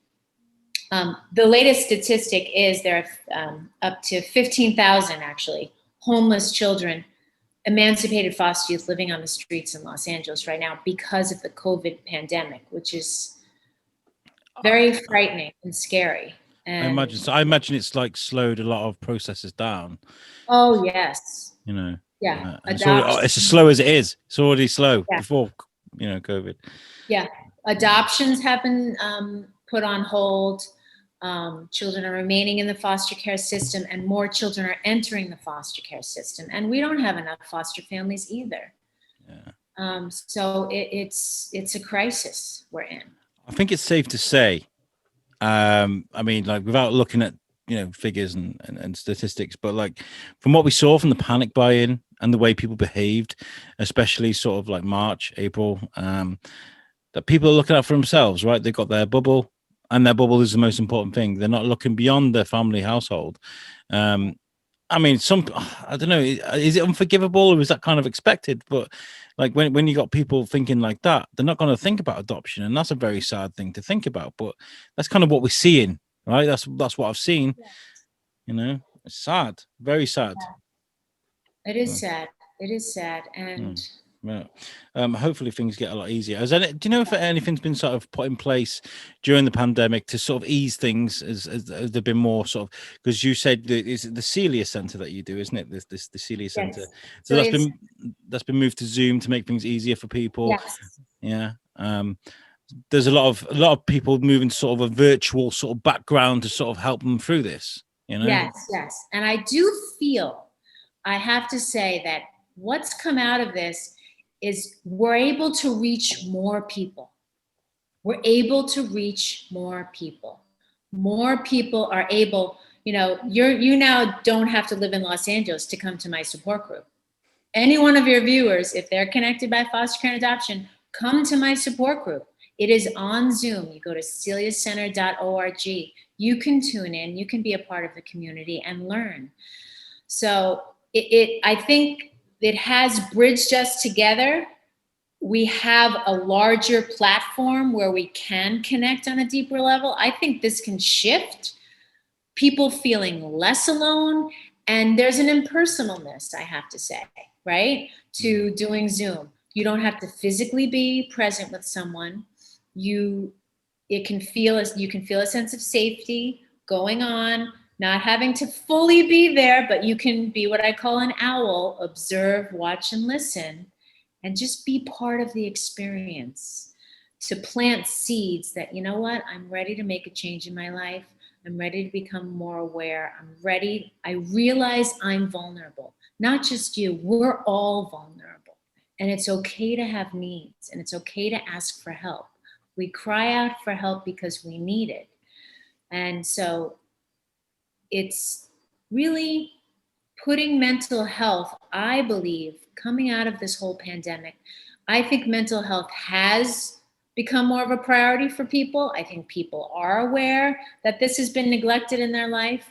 the latest statistic is there are up to 15,000 actually homeless children, emancipated foster youth living on the streets in Los Angeles right now because of the COVID pandemic, which is very frightening and scary. And I imagine it's like slowed a lot of processes down. Oh yes. Yeah. It's Adoption. as slow as it is. It's already slow Yeah. before, COVID. Yeah. Adoptions have been put on hold. Children are remaining in the foster care system, and more children are entering the foster care system. And we don't have enough foster families either. Yeah. So it's a crisis we're in. I think it's safe to say, like without looking at figures and statistics, but like from what we saw from the panic buy-in and the way people behaved, especially sort of like March, April, that people are looking out for themselves, right? They've got their bubble, and their bubble is the most important thing. They're not looking beyond their family household. I don't know, is it unforgivable or is that kind of expected? But like when you got people thinking like that, they're not going to think about adoption, and that's a very sad thing to think about. But that's kind of what we're seeing, right? That's what I've seen. Yeah. It's sad, very sad. Yeah. It is sad. It is sad, and yeah. Hopefully things get a lot easier. Do you know if anything's been sort of put in place during the pandemic to sort of ease things? Has there been more sort of, because you said is it the Celia Centre that you do, isn't it? The Celia Centre. Yes. So that's been moved to Zoom to make things easier for people. Yes. Yeah. There's a lot of people moving to sort of a virtual sort of background to sort of help them through this. Yes. And I do feel, I have to say that what's come out of this is we're able to reach more people. We're able to reach more people. More people are able you now don't have to live in Los Angeles to come to my support group. Any one of your viewers, if they're connected by foster care and adoption, come to my support group. It is on Zoom. You go to celiacentre.org. You can tune in. You can be a part of the community and learn. So I think it has bridged us together. We have a larger platform where we can connect on a deeper level. I think this can shift people feeling less alone. And there's an impersonalness, I have to say, right, to doing Zoom. You don't have to physically be present with someone. You can feel a sense of safety going on, not having to fully be there, but you can be what I call an owl, observe, watch, and listen, and just be part of the experience, to plant seeds that, you know what, I'm ready to make a change in my life. I'm ready to become more aware. I'm ready. I realize I'm vulnerable. Not just you, we're all vulnerable. And it's okay to have needs, and it's okay to ask for help. We cry out for help because we need it. And so it's really putting mental health, I believe, coming out of this whole pandemic, I think mental health has become more of a priority for people. I think people are aware that this has been neglected in their life.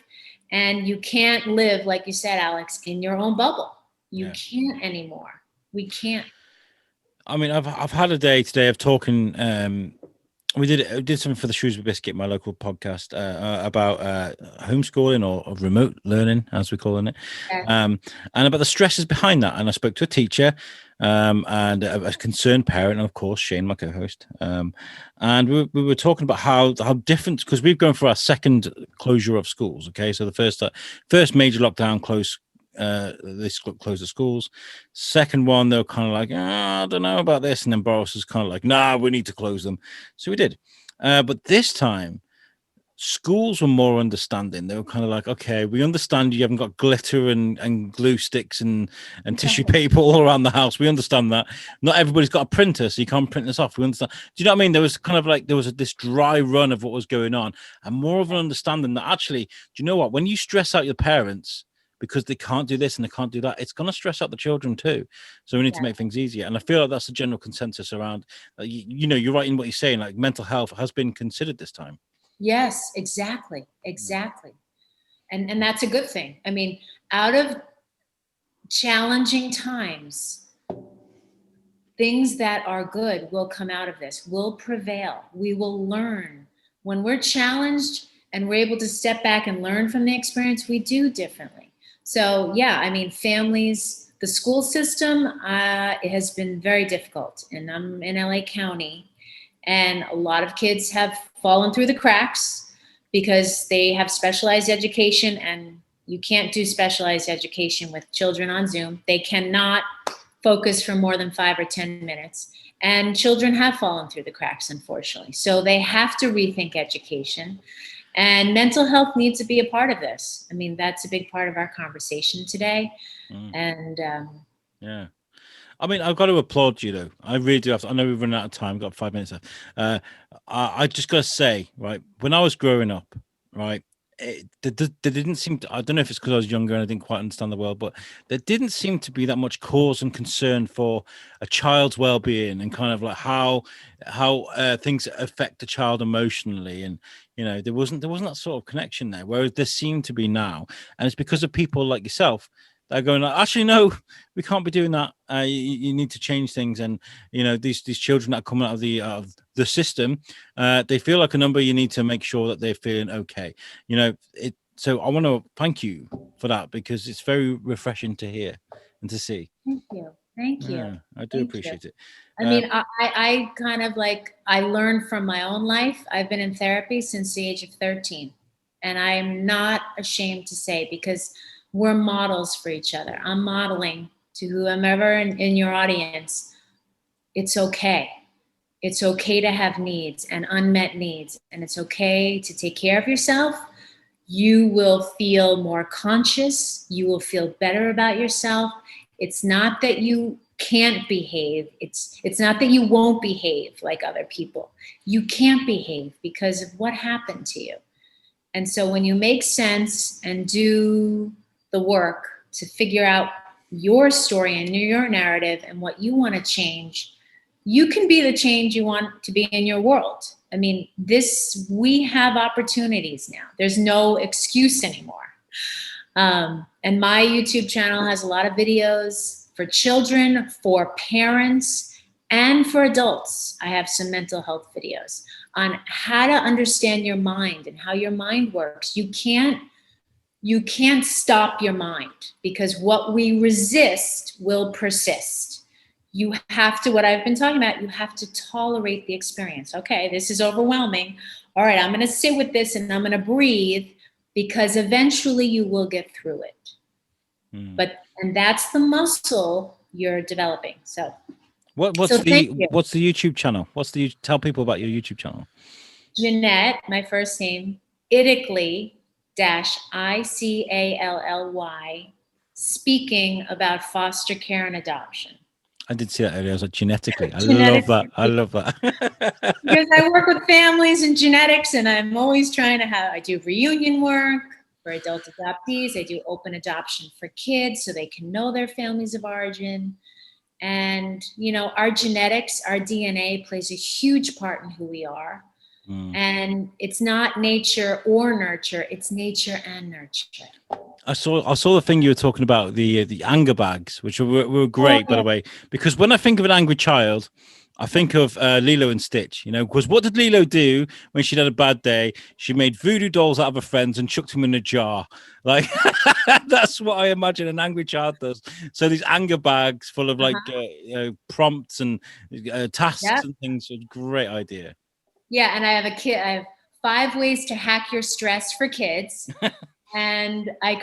And you can't live, like you said, Alex, in your own bubble. You can't anymore. We can't. I mean, I've had a day today of talking. We did something for the Shrewsbury Biscuit, my local podcast, about homeschooling or remote learning, as we're calling it, and about the stresses behind that. And I spoke to a teacher and a concerned parent, and of course Shane, my co-host, and we were talking about how different, because we've gone for our second closure of schools. Okay, so the first major lockdown closed. They closed the schools. Second one, they were kind of like, I don't know about this, and then Boris was kind of like, nah, we need to close them. So we did. But this time, schools were more understanding. They were kind of like, okay, we understand you haven't got glitter and glue sticks and tissue paper all around the house. We understand that. Not everybody's got a printer, so you can't print this off. We understand. Do you know what I mean? There was kind of like, this dry run of what was going on, and more of an understanding that actually, do you know what? When you stress out your parents because they can't do this and they can't do that, it's going to stress out the children too. So we need to make things easier. And I feel like that's the general consensus around, you're right in what you're saying, like mental health has been considered this time. Yes, exactly. And that's a good thing. I mean, out of challenging times, things that are good will come out of this, will prevail. We will learn. When we're challenged and we're able to step back and learn from the experience, we do differently. So yeah, I mean, families, the school system, it has been very difficult. And I'm in LA County, and a lot of kids have fallen through the cracks because they have specialized education, and you can't do specialized education with children on Zoom. They cannot focus for more than 5 or 10 minutes. And children have fallen through the cracks, unfortunately. So they have to rethink education. And mental health needs to be a part of this. I mean, that's a big part of our conversation today. And yeah. I mean, I've got to applaud you, though. I really do. I know we've run out of time. We've got 5 minutes left. I just got to say, right, when I was growing up, right, there didn't seem to, I don't know if it's because I was younger and I didn't quite understand the world, but there didn't seem to be that much cause and concern for a child's well-being and kind of like how things affect a child emotionally. And, there wasn't that sort of connection there, whereas there seemed to be now. And it's because of people like yourself. They're going like, actually, no, we can't be doing that. You need to change things. And, these children that are coming out of the system, they feel like a number. You need to make sure that they're feeling okay. So I want to thank you for that, because it's very refreshing to hear and to see. Thank you. Yeah, I do appreciate it. I mean, I kind of like, I learned from my own life. I've been in therapy since the age of 13. And I'm not ashamed to say, because we're models for each other. I'm modeling to whomever in your audience. It's okay. It's okay to have needs and unmet needs. And it's okay to take care of yourself. You will feel more conscious. You will feel better about yourself. It's not that you can't behave. It's not that you won't behave like other people. You can't behave because of what happened to you. And so when you make sense and do the work to figure out your story and your narrative and what you want to change, you can be the change you want to be in your world. I mean, we have opportunities now. There's no excuse anymore. And my YouTube channel has a lot of videos for children, for parents, and for adults. I have some mental health videos on how to understand your mind and how your mind works. You can't stop your mind, because what we resist will persist. You have to, what I've been talking about, you have to tolerate the experience. Okay, this is overwhelming. All right, I'm going to sit with this and I'm going to breathe, because eventually you will get through it. And that's the muscle you're developing. So what's the YouTube channel? Tell people about your YouTube channel. Jeanette, my first name, Ically -ICALLY, speaking about foster care and adoption. I did see that earlier. I was like, genetically. I love that. I love that. Because I work with families and genetics, and I'm always trying to I do reunion work for adult adoptees. I do open adoption for kids so they can know their families of origin. And, our genetics, our DNA plays a huge part in who we are. And it's not nature or nurture, it's nature and nurture. I saw the thing you were talking about, the anger bags, which were great, by the way, because when I think of an angry child, I think of Lilo and Stitch, because what did Lilo do when she had a bad day? She made voodoo dolls out of her friends and chucked them in a jar. Like, that's what I imagine an angry child does. So these anger bags full of prompts and tasks and things, a great idea. Yeah, and I have 5 ways to hack your stress for kids. And I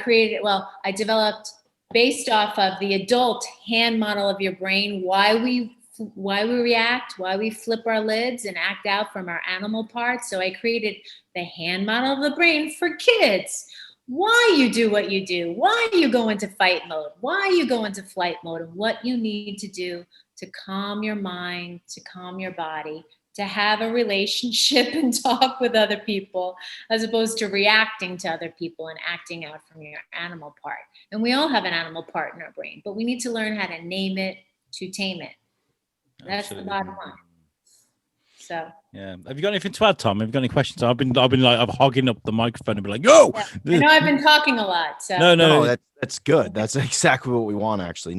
developed, based off of the adult hand model of your brain, why we react, why we flip our lids and act out from our animal parts. So I created the hand model of the brain for kids. Why you do what you do, why you go into fight mode, why you go into flight mode, and what you need to do to calm your mind, to calm your body, to have a relationship and talk with other people, as opposed to reacting to other people and acting out from your animal part. And we all have an animal part in our brain, but we need to learn how to name it, to tame it. That's the bottom line. So yeah, have you got anything to add, Tom? Have you got any questions? I've been like, I'm hogging up the microphone and be like, yo. Yeah. I know I've been talking a lot. So no, that's good. That's exactly what we want, actually.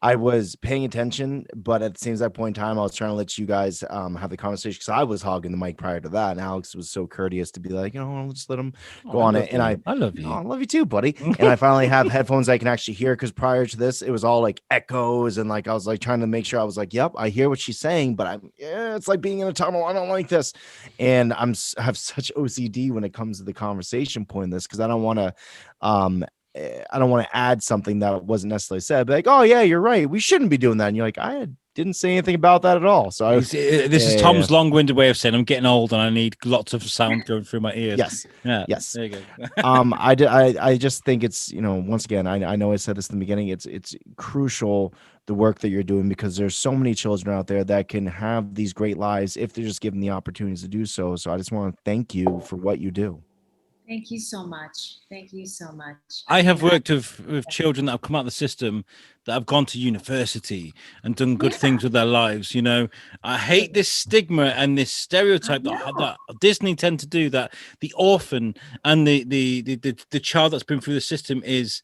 I was paying attention, but at the same point in time, I was trying to let you guys have the conversation, because I was hogging the mic prior to that. And Alex was so courteous to be like, I'll just let him go on it. And I love you. I love you too, buddy. And I finally have headphones I can actually hear, because prior to this, it was all like echoes. And like, I was like trying to make sure I was like, yep, I hear what she's saying, but it's like being in a tunnel. I don't like this. And I have such OCD when it comes to the conversation point in this, because I don't want to add something that wasn't necessarily said, but like, oh yeah, you're right, we shouldn't be doing that. And you're like, I didn't say anything about that at all. So this is Tom's long-winded way of saying I'm getting old and I need lots of sound going through my ears. Yes. There you go. I just think it's, once again, I know I said this in the beginning, it's crucial, the work that you're doing, because there's so many children out there that can have these great lives if they're just given the opportunities to do so. So I just want to thank you for what you do. Thank you so much. Thank you so much. I have worked with children that have come out of the system that have gone to university and done good things with their lives. I hate this stigma and this stereotype that Disney tend to do, that the orphan and the child that's been through the system is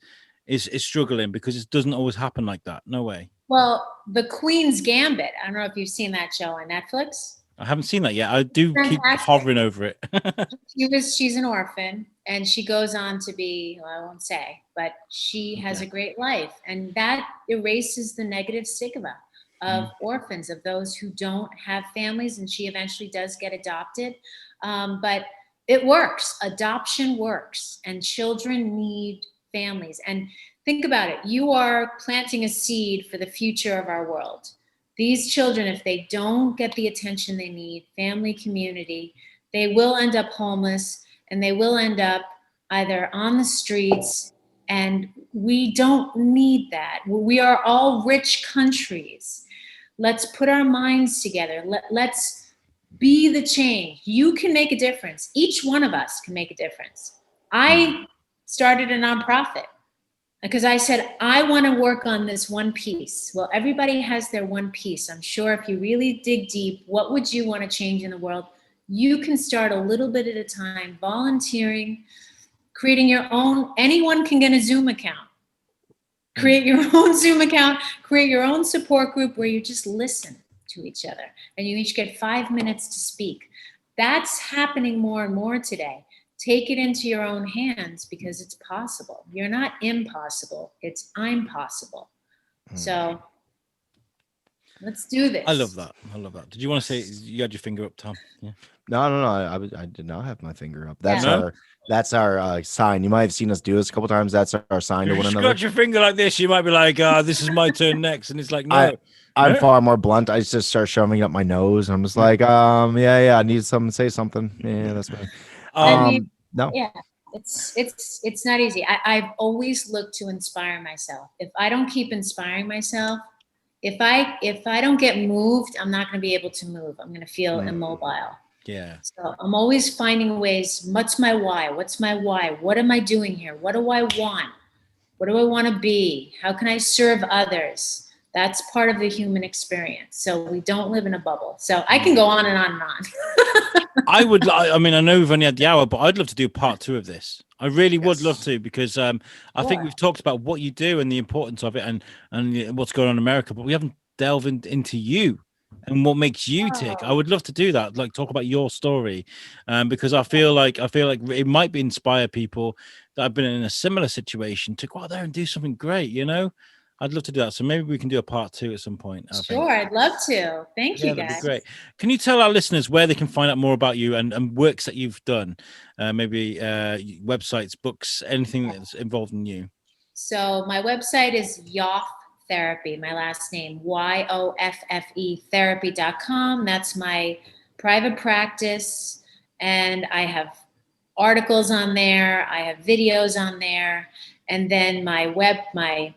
struggling, because it doesn't always happen like that. No way. Well, The Queen's Gambit. I don't know if you've seen that show on Netflix. I haven't seen that yet. I do keep hovering over it. She's an orphan, and she goes on to be, I won't say, but she has a great life. And that erases the negative stigma of orphans, of those who don't have families, and she eventually does get adopted. But it works. Adoption works, and children need families. And think about it. You are planting a seed for the future of our world. These children, if they don't get the attention they need, family, community, they will end up homeless, and they will end up either on the streets, and we don't need that. We are all rich countries. Let's put our minds together. Let's Be the change. You can make a difference. Each one of us can make a difference. I started a nonprofit because I said, I want to work on this one piece. Well, everybody has their one piece. I'm sure if you really dig deep, what would you want to change in the world? You can start a little bit at a time, volunteering, creating your own. Anyone can get a Zoom account. Create your own Zoom account, create your own support group where you just listen to each other and you each get 5 minutes to speak. That's happening more and more today. Take it into your own hands because it's possible. You're not impossible. It's I'm possible. So let's do this. I love that. I love that. Did you want to say you had your finger up, Tom? Yeah. No. I did not have my finger up. That's Yeah. our sign. You might have seen us do this a couple times. That's our sign to You one another. scratch your finger like this, you might be like, this is my turn next. And it's like, no. I'm far more blunt. I just start shoving up my nose. I'm just like, yeah, I need something to say something. Yeah, that's me. I mean, No. Yeah, it's not easy. I've always looked to inspire myself. If I don't keep inspiring myself, if I don't get moved, I'm not going to be able to move. I'm going to feel immobile. Yeah. So I'm always finding ways. What's my why? What am I doing here? What do I want? What do I want to be? How can I serve others? That's part of the human experience. So we don't live in a bubble. So I can go on and on and on. I mean, I know we've only had the hour, but I'd love to do part 2 of this. I really would love to, because I think we've talked about what you do and the importance of it and what's going on in America, but we haven't delved into you and what makes you tick. I would love to do that, like talk about your story, because I feel like it might be inspire people that have been in a similar situation to go out there and do something great. I'd love to do that. So maybe we can do a part 2 at some point. Sure, I'd love to. Thank you, guys. That'd be great. Can you tell our listeners where they can find out more about you and works that you've done? Maybe websites, books, anything that's involved in you. So my website is Yoffe Therapy, my last name, YOFFE therapy.com. That's my private practice. And I have articles on there. I have videos on there. And then my website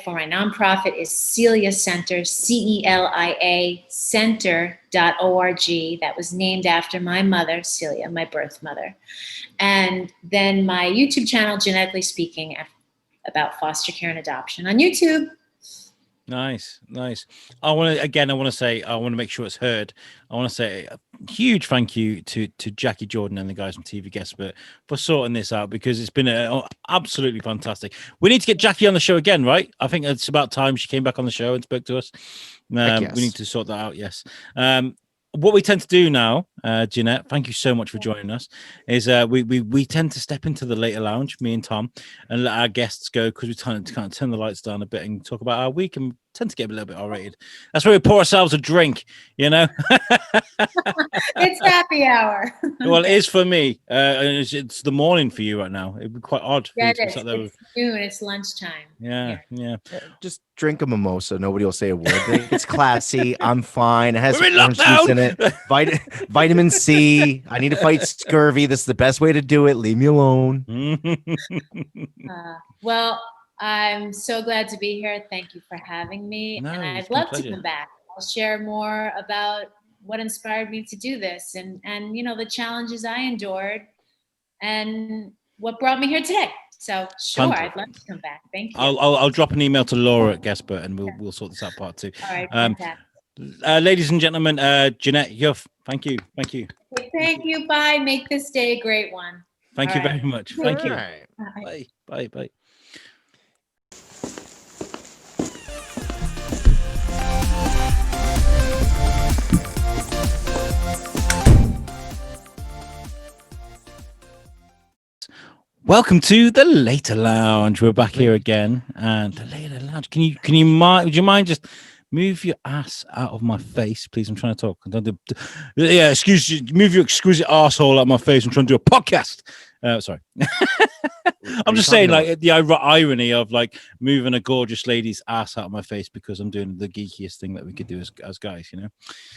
for my nonprofit is Celia Centre, CELIA Center.org. That was named after my mother, Celia, my birth mother. And then my YouTube channel, Genetically Speaking, about foster care and adoption on YouTube. Nice. I want to make sure it's heard. I want to say a huge thank you to Jackie Jordan and the guys from TV Guestbert for sorting this out, because it's been absolutely fantastic. We need to get Jackie on the show again, right? I think it's about time she came back on the show and spoke to us. Yes. We need to sort that out. Yes. What we tend to do now, Jeanette, thank you so much for joining us, is we tend to step into the later lounge, me and Tom, and let our guests go, because we kind of turn the lights down a bit and talk about our week, and tend to get a little bit R-rated. That's where we pour ourselves a drink, It's happy hour. Well, it is for me. And it's the morning for you right now. It'd be quite odd. Yeah, it is. It's noon. It's lunchtime. Yeah. Just drink a mimosa. Nobody will say a word. It's classy. I'm fine. It has We're in orange lockdown. juice in it. Vitamin C. I need to fight scurvy. This is the best way to do it. Leave me alone. Well, I'm so glad to be here. Thank you for having me. No, and it's I'd my love to pleasure. come back. I'll share more about what inspired me to do this and the challenges I endured and what brought me here today. So sure, I'd love to come back. Thank you. I'll drop an email to Laura at Guestbert, and we'll sort this out part 2. All right, fantastic. Ladies and gentlemen, Jeanette Yoffe, thank you. Thank you. Bye. Make this day a great one. Thank you very much. Thank you. Right. Bye. Welcome to the Later Lounge. We're back here again, and the Later Lounge. Would you mind just move your ass out of my face, please? I'm trying to talk. Excuse you. Move your exquisite asshole out of my face. I'm trying to do a podcast. Sorry. Are I'm you just saying, talking like, the irony of like moving a gorgeous lady's ass out of my face because I'm doing the geekiest thing that we could do as guys, you know?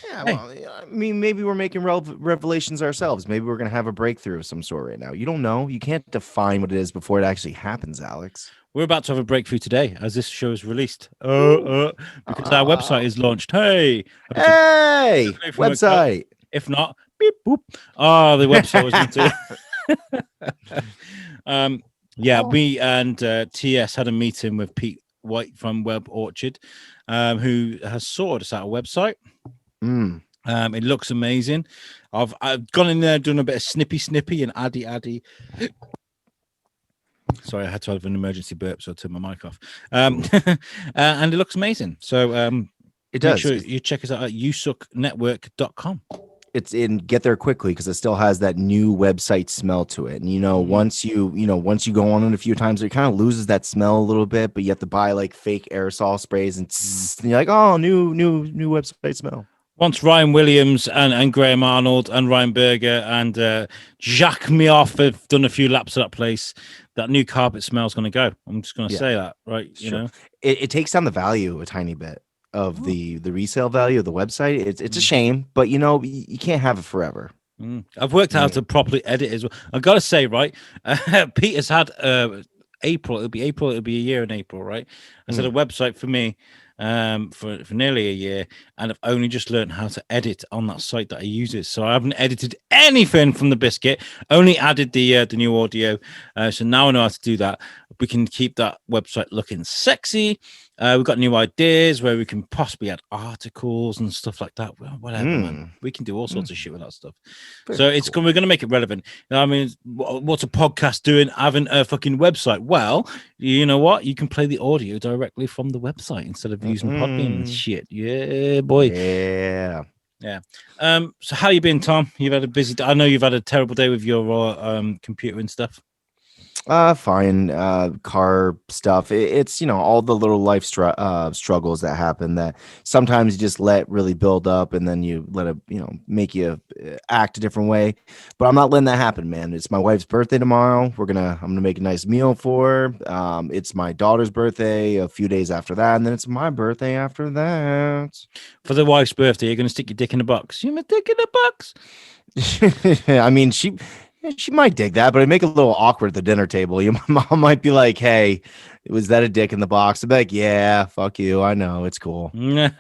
Yeah, Hey. well, I mean, maybe we're making revelations ourselves. Maybe we're gonna have a breakthrough of some sort right now. You don't know. You can't define what it is before it actually happens, Alex. We're about to have a breakthrough today as this show is released. Ooh. Because our website is launched. Hey, Hey, from a website. if not, beep boop. Oh, the website was meant to. Yeah, we and TS had a meeting with Pete White from Web Orchard, who has sorted us out a website. It looks amazing. I've gone in there, done a bit of snippy and addy. Sorry, I had to have an emergency burp, so I turned my mic off. And it looks amazing. So It make does. sure you check us out at usuknetwork.com. It's in, get there quickly because it still has that new website smell to it. And once you go on it a few times, it kind of loses that smell a little bit, but you have to buy like fake aerosol sprays and you're like, oh, new website smell. Once Ryan Williams and Graham Arnold and Ryan Berger and Jacques Mioff have done a few laps of that place, that new carpet smell is going to go. I'm just going to say that, right? Sure. You know, it takes down the value a tiny bit of the resale value of the website. It's a shame, but you can't have it forever. I've worked out how to properly edit as well. I've got to say, right, Peter's had April. It'll be a year in April, right? I said a website for me for nearly a year, and I've only just learned how to edit on that site that I use it. So I haven't edited anything from the biscuit, only added the new audio. So now I know how to do that. We can keep that website looking sexy. We've got new ideas where we can possibly add articles and stuff like that. Well, whatever, man. We can do all sorts of shit with that stuff. Very cool. We're going to make it relevant. I mean, what's a podcast doing having a fucking website? Well, you know what? You can play the audio directly from the website instead of using Podbean and shit. Yeah, boy. Yeah. So how you been, Tom? You've had a busy day. I know you've had a terrible day with your computer and stuff. Fine. Car stuff. It's all the little life struggles that happen that sometimes you just let really build up, and then you let it make you act a different way. But I'm not letting that happen, man. It's my wife's birthday tomorrow. I'm gonna make a nice meal for her. It's my daughter's birthday a few days after that, and then it's my birthday after that. For the wife's birthday, you're gonna stick your dick in a box. You my dick in a box. I mean, she might dig that, but it'd make it a little awkward at the dinner table. Your mom might be like, hey, was that a dick in the box? I'd be like, yeah, fuck you. I know. It's cool. I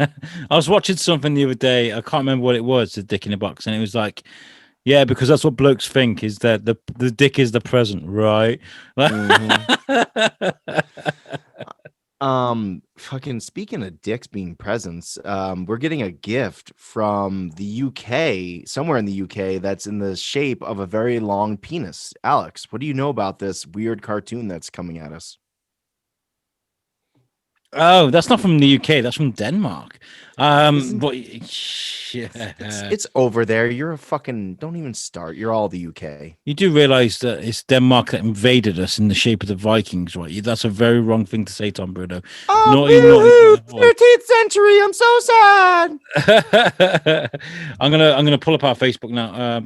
was watching something the other day. I can't remember what it was, the dick in the box. And it was like, yeah, because that's what blokes think is that the dick is the present, right? Fucking speaking of dicks being presents, we're getting a gift from the UK, somewhere in the UK, that's in the shape of a very long penis. Alex, what do you know about this weird cartoon that's coming at us? Oh, that's not from the UK. That's from Denmark. But it's over there. You're a fucking, don't even start. You're all the UK. You do realize that it's Denmark that invaded us in the shape of the Vikings, right? That's a very wrong thing to say, Tom Bruno. Oh, 13th century. I'm so sad. I'm gonna pull up our Facebook now.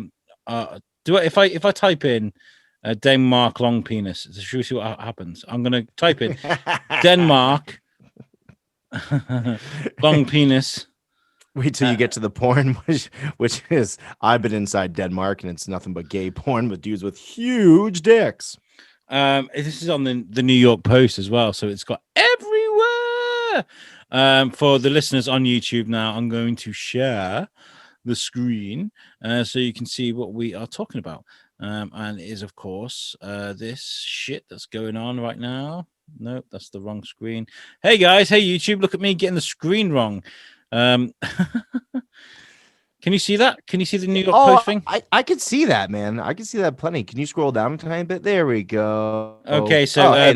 If I type in Denmark long penis, should we see what happens? I'm gonna type in Denmark long penis. Wait till you get to the porn, which is I've been inside Denmark and it's nothing but gay porn with dudes with huge dicks. This is on the New York Post as well, so it's got everywhere. For the listeners on YouTube now, I'm going to share the screen so you can see what we are talking about. And it is, of course, this shit that's going on right now. Nope, that's the wrong screen. Hey guys, hey YouTube, look at me getting the screen wrong. Can you see that? Can you see the New York Post thing? I could see that, man. I can see that plenty. Can you scroll down a tiny bit? There we go. Okay, so hey,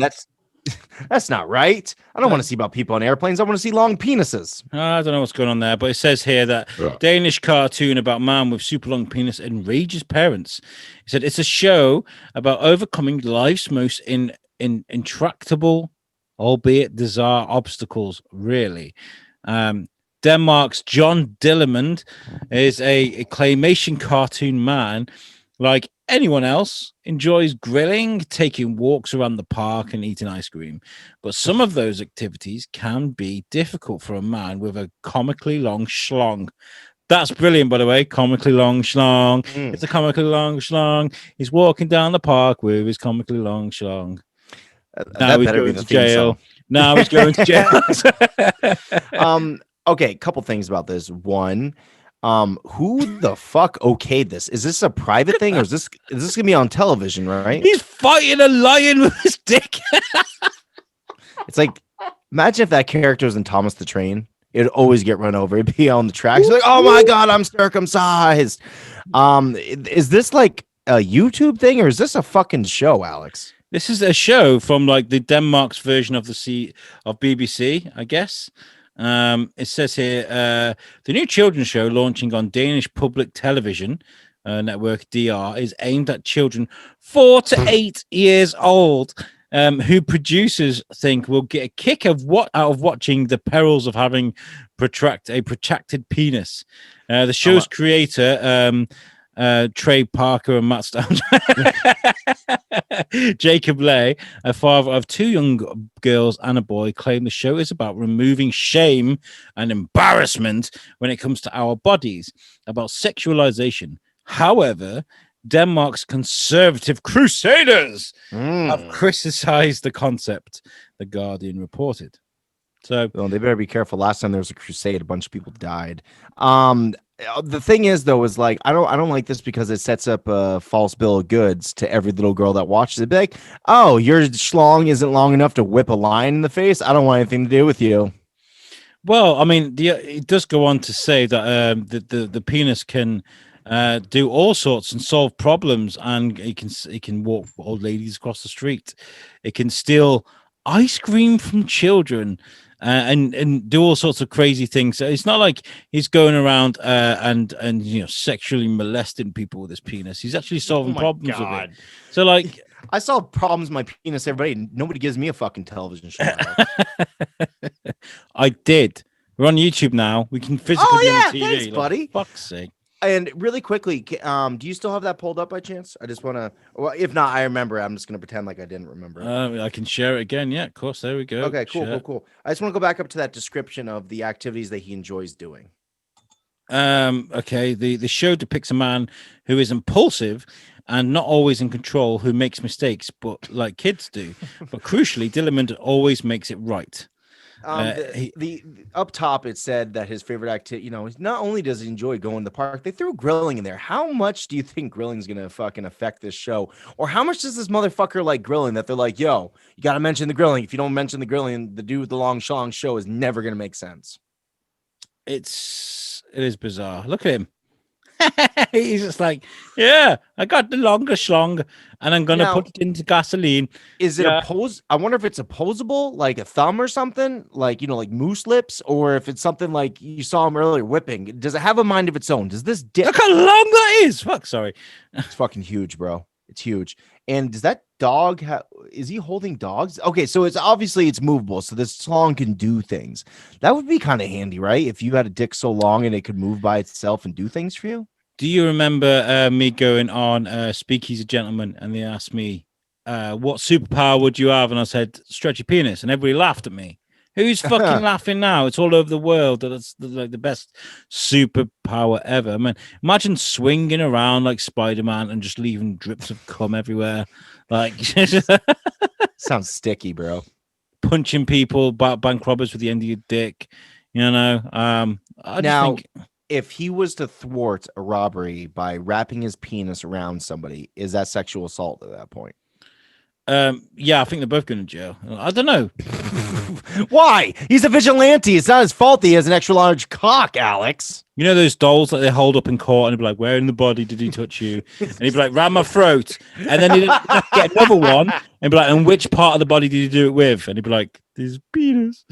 that's not right. I don't want to see about people on airplanes. I want to see long penises. I don't know what's going on there, but it says here that Danish cartoon about man with super long penis enrages parents. He said it's a show about overcoming life's most intractable, albeit bizarre obstacles. Really, Denmark's John Dillermand is a claymation cartoon man, like anyone else enjoys grilling, taking walks around the park, and eating ice cream. But some of those activities can be difficult for a man with a comically long schlong. That's brilliant, by the way. Comically long schlong. It's a comically long schlong. He's walking down the park with his comically long schlong. Now That he's better be going the to theme jail. song. Now he's going to jail. Okay, couple things about this. One, who the fuck okayed this? Is this a private thing or is this gonna be on television, right? He's fighting a lion with his dick. It's like, imagine if that character was in Thomas the Train. It'd always get run over. It'd be on the tracks. Like, oh my god, I'm circumcised. Is this like a YouTube thing or is this a fucking show, Alex? This is a show from like the Denmark's version of of BBC, I guess. It says here the new children's show launching on Danish public television network DR is aimed at children 4 to 8 years old. Who producers think will get a kick out of watching the perils of having a protracted penis. The show's creator, Trey Parker and Matt Stone, Jacob Lay, a father of 2 young girls and a boy, claim the show is about removing shame and embarrassment when it comes to our bodies, about sexualization. However, Denmark's conservative crusaders have criticized the concept, The Guardian reported. So, well, they better be careful. Last time there was a crusade, a bunch of people died. The thing is, though, is like I don't like this because it sets up a false bill of goods to every little girl that watches it. Be like, oh, your schlong isn't long enough to whip a lion in the face. I don't want anything to do with you. Well, I mean, it does go on to say that the penis can do all sorts and solve problems, and it can walk old ladies across the street. It can steal ice cream from children. And do all sorts of crazy things. So it's not like he's going around and sexually molesting people with his penis. He's actually solving problems with it. So like, I solve problems with my penis every day. Nobody gives me a fucking television show. I did. We're on YouTube now. We can physically be on the TV. Thanks, buddy. Fuck's sake. And really quickly, do you still have that pulled up by chance? I just want to. Well, if not, I remember. I'm just going to pretend like I didn't remember. I can share it again. Yeah, of course. There we go. Okay, cool. I just want to go back up to that description of the activities that he enjoys doing. Okay. The show depicts a man who is impulsive and not always in control, who makes mistakes, but like kids do. But crucially, Dillerman always makes it right. The up top it said that his favorite activity, not only does he enjoy going to the park, they threw grilling in there. How much do you think grilling's gonna fucking affect this show? Or how much does this motherfucker like grilling that they're like, yo, you gotta mention the grilling. If you don't mention the grilling, the dude with the long schlong show is never gonna make sense. It is bizarre. Look at him. He's just like, yeah, I got the longer schlong and I'm gonna put it into gasoline. Is it I wonder if it's opposable, like a thumb or something, like like moose lips, or if it's something like you saw him earlier whipping. Does it have a mind of its own? Does this look how long that is? Fuck, sorry. It's fucking huge, bro. It's huge. And does that dog is he holding dogs? Okay, so it's movable, so this song can do things. That would be kind of handy, right? If you had a dick so long and it could move by itself and do things for you. Do you remember me going on Speakeasy Gentleman and they asked me, what superpower would you have? And I said, stretch your penis. And everybody laughed at me. Who's fucking laughing now? It's all over the world. That's like the best superpower ever. I mean, imagine swinging around like Spider-Man and just leaving drips of cum everywhere. Like, sounds sticky, bro. Punching people, bank robbers with the end of your dick. I just think... if he was to thwart a robbery by wrapping his penis around somebody, is that sexual assault at that point? Yeah, I think they're both going to jail. I don't know. Why? He's a vigilante. It's not his fault he has an extra large cock, Alex. You know those dolls that they hold up in court and they'd be like, where in the body did he touch you? And he'd be like, round my throat. And then he'd get another one and be like, and which part of the body did you do it with? And he'd be like, this penis.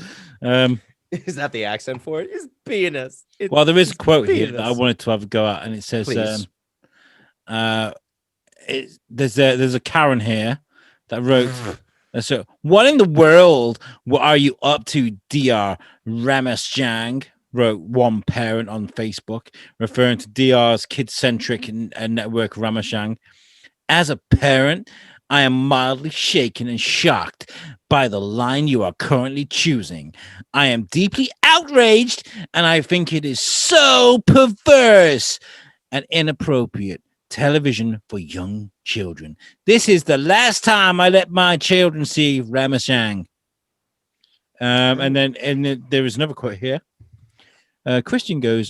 Is that the accent for it? It's penis. Well, there is a quote here that I wanted to have a go at, and it says, there's a Karen here that wrote, so what in the world what are you up to, Dr. Ramesjang? Wrote one parent on Facebook, referring to DR's kid-centric network Ramesjang. As a parent, I am mildly shaken and shocked by the line you are currently choosing. I am deeply outraged, and I think it is so perverse and inappropriate television for young children. This is the last time I let my children see Ramachang. And then there is another quote here. Christian goes,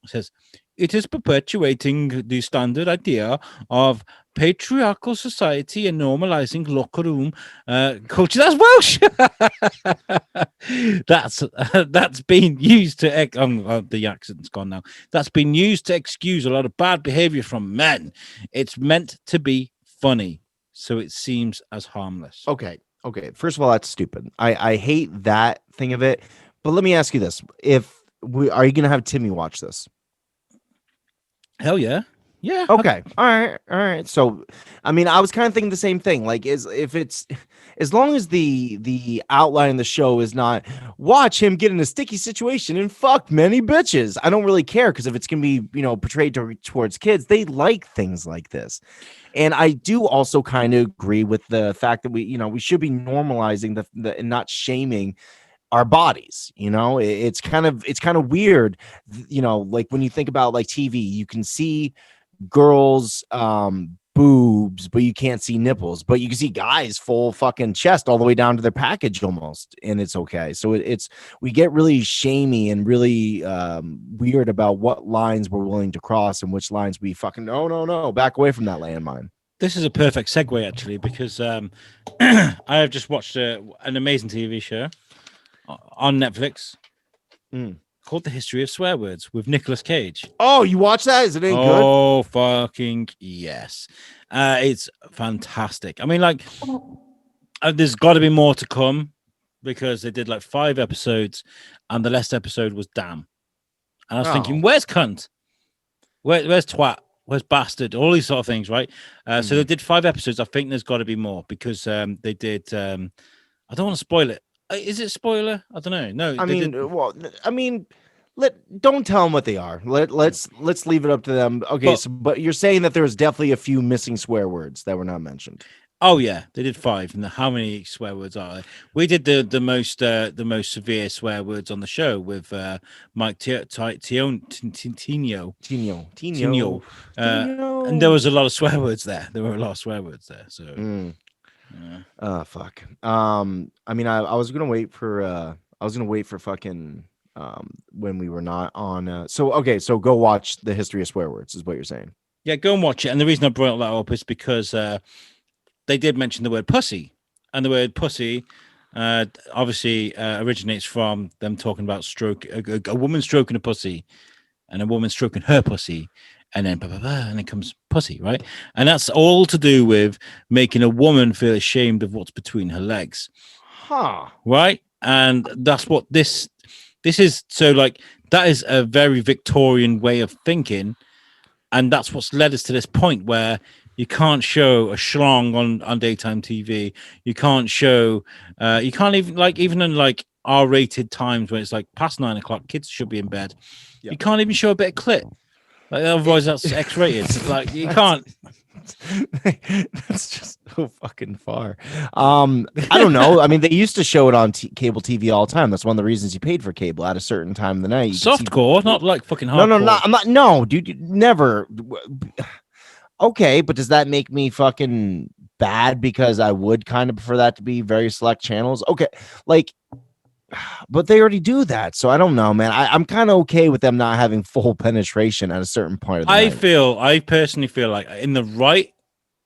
says, it is perpetuating the standard idea of patriarchal society and normalizing locker room culture. That's Welsh. that's been used to the accent's gone now. That's been used to excuse a lot of bad behavior from men. It's meant to be funny, so it seems as harmless. Okay. First of all, that's stupid. I hate that thing of it. But let me ask you this: are you gonna have Timmy watch this? Hell yeah. Yeah. Okay. All right. So, I mean, I was kind of thinking the same thing. Like, as long as the outline of the show is not watch him get in a sticky situation and fuck many bitches, I don't really care, because if it's gonna be portrayed towards kids, they like things like this. And I do also kind of agree with the fact that we should be normalizing the and not shaming our bodies. It's kind of weird, like when you think about like TV, you can see girls boobs, but you can't see nipples, but you can see guys full fucking chest all the way down to their package almost, and it's okay. So we get really shamey and really weird about what lines we're willing to cross and which lines we fucking no, back away from that landmine. This is a perfect segue, actually, because I have just watched an amazing TV show on Netflix called The History of Swear Words with Nicolas Cage. Oh, you watch that? Is it any good? Oh, fucking yes. It's fantastic. I mean, like, there's got to be more to come, because they did like 5 episodes and the last episode was damn. And I was thinking, where's cunt? Where's twat? Where's bastard? All these sort of things, right? So they did 5 episodes. I think there's got to be more, because they did. I don't want to spoil it. Is it a spoiler? I don't know. No, don't tell them what they are. Let's leave it up to them. Okay, but you're saying that there's definitely a few missing swear words that were not mentioned. Oh yeah, they did 5. And how many swear words are there? We did the most severe swear words on the show with Mike Tino. And there was a lot of swear words there. So. Fuck. I mean, I was gonna wait for fucking when we were not on. So go watch The History of Swear Words, is what you're saying. Yeah, go and watch it. And the reason I brought that up is because they did mention the word pussy, and the word pussy obviously originates from them talking about a woman stroking a pussy, and a woman stroking her pussy. And then and it comes pussy, right? And that's all to do with making a woman feel ashamed of what's between her legs. Right? And that's what this is. So, like, that is a very Victorian way of thinking. And that's what's led us to this point where you can't show a schlong on daytime TV. You can't show, you can't even in like R-rated times when it's like past 9 o'clock, kids should be in bed. Yep. You can't even show a bit of clit. Like, otherwise, that's X-rated. Like, you can't. That's just so fucking far. I don't know. I mean, they used to show it on cable TV all the time. That's one of the reasons you paid for cable at a certain time of the night. Softcore, not like fucking hardcore. No, I'm not. No, dude, never. Okay, but does that make me fucking bad? Because I would kind of prefer that to be very select channels. Okay, like. But they already do that, so I don't know, man. I'm kind of okay with them not having full penetration at a certain point of the night. I personally feel like in the right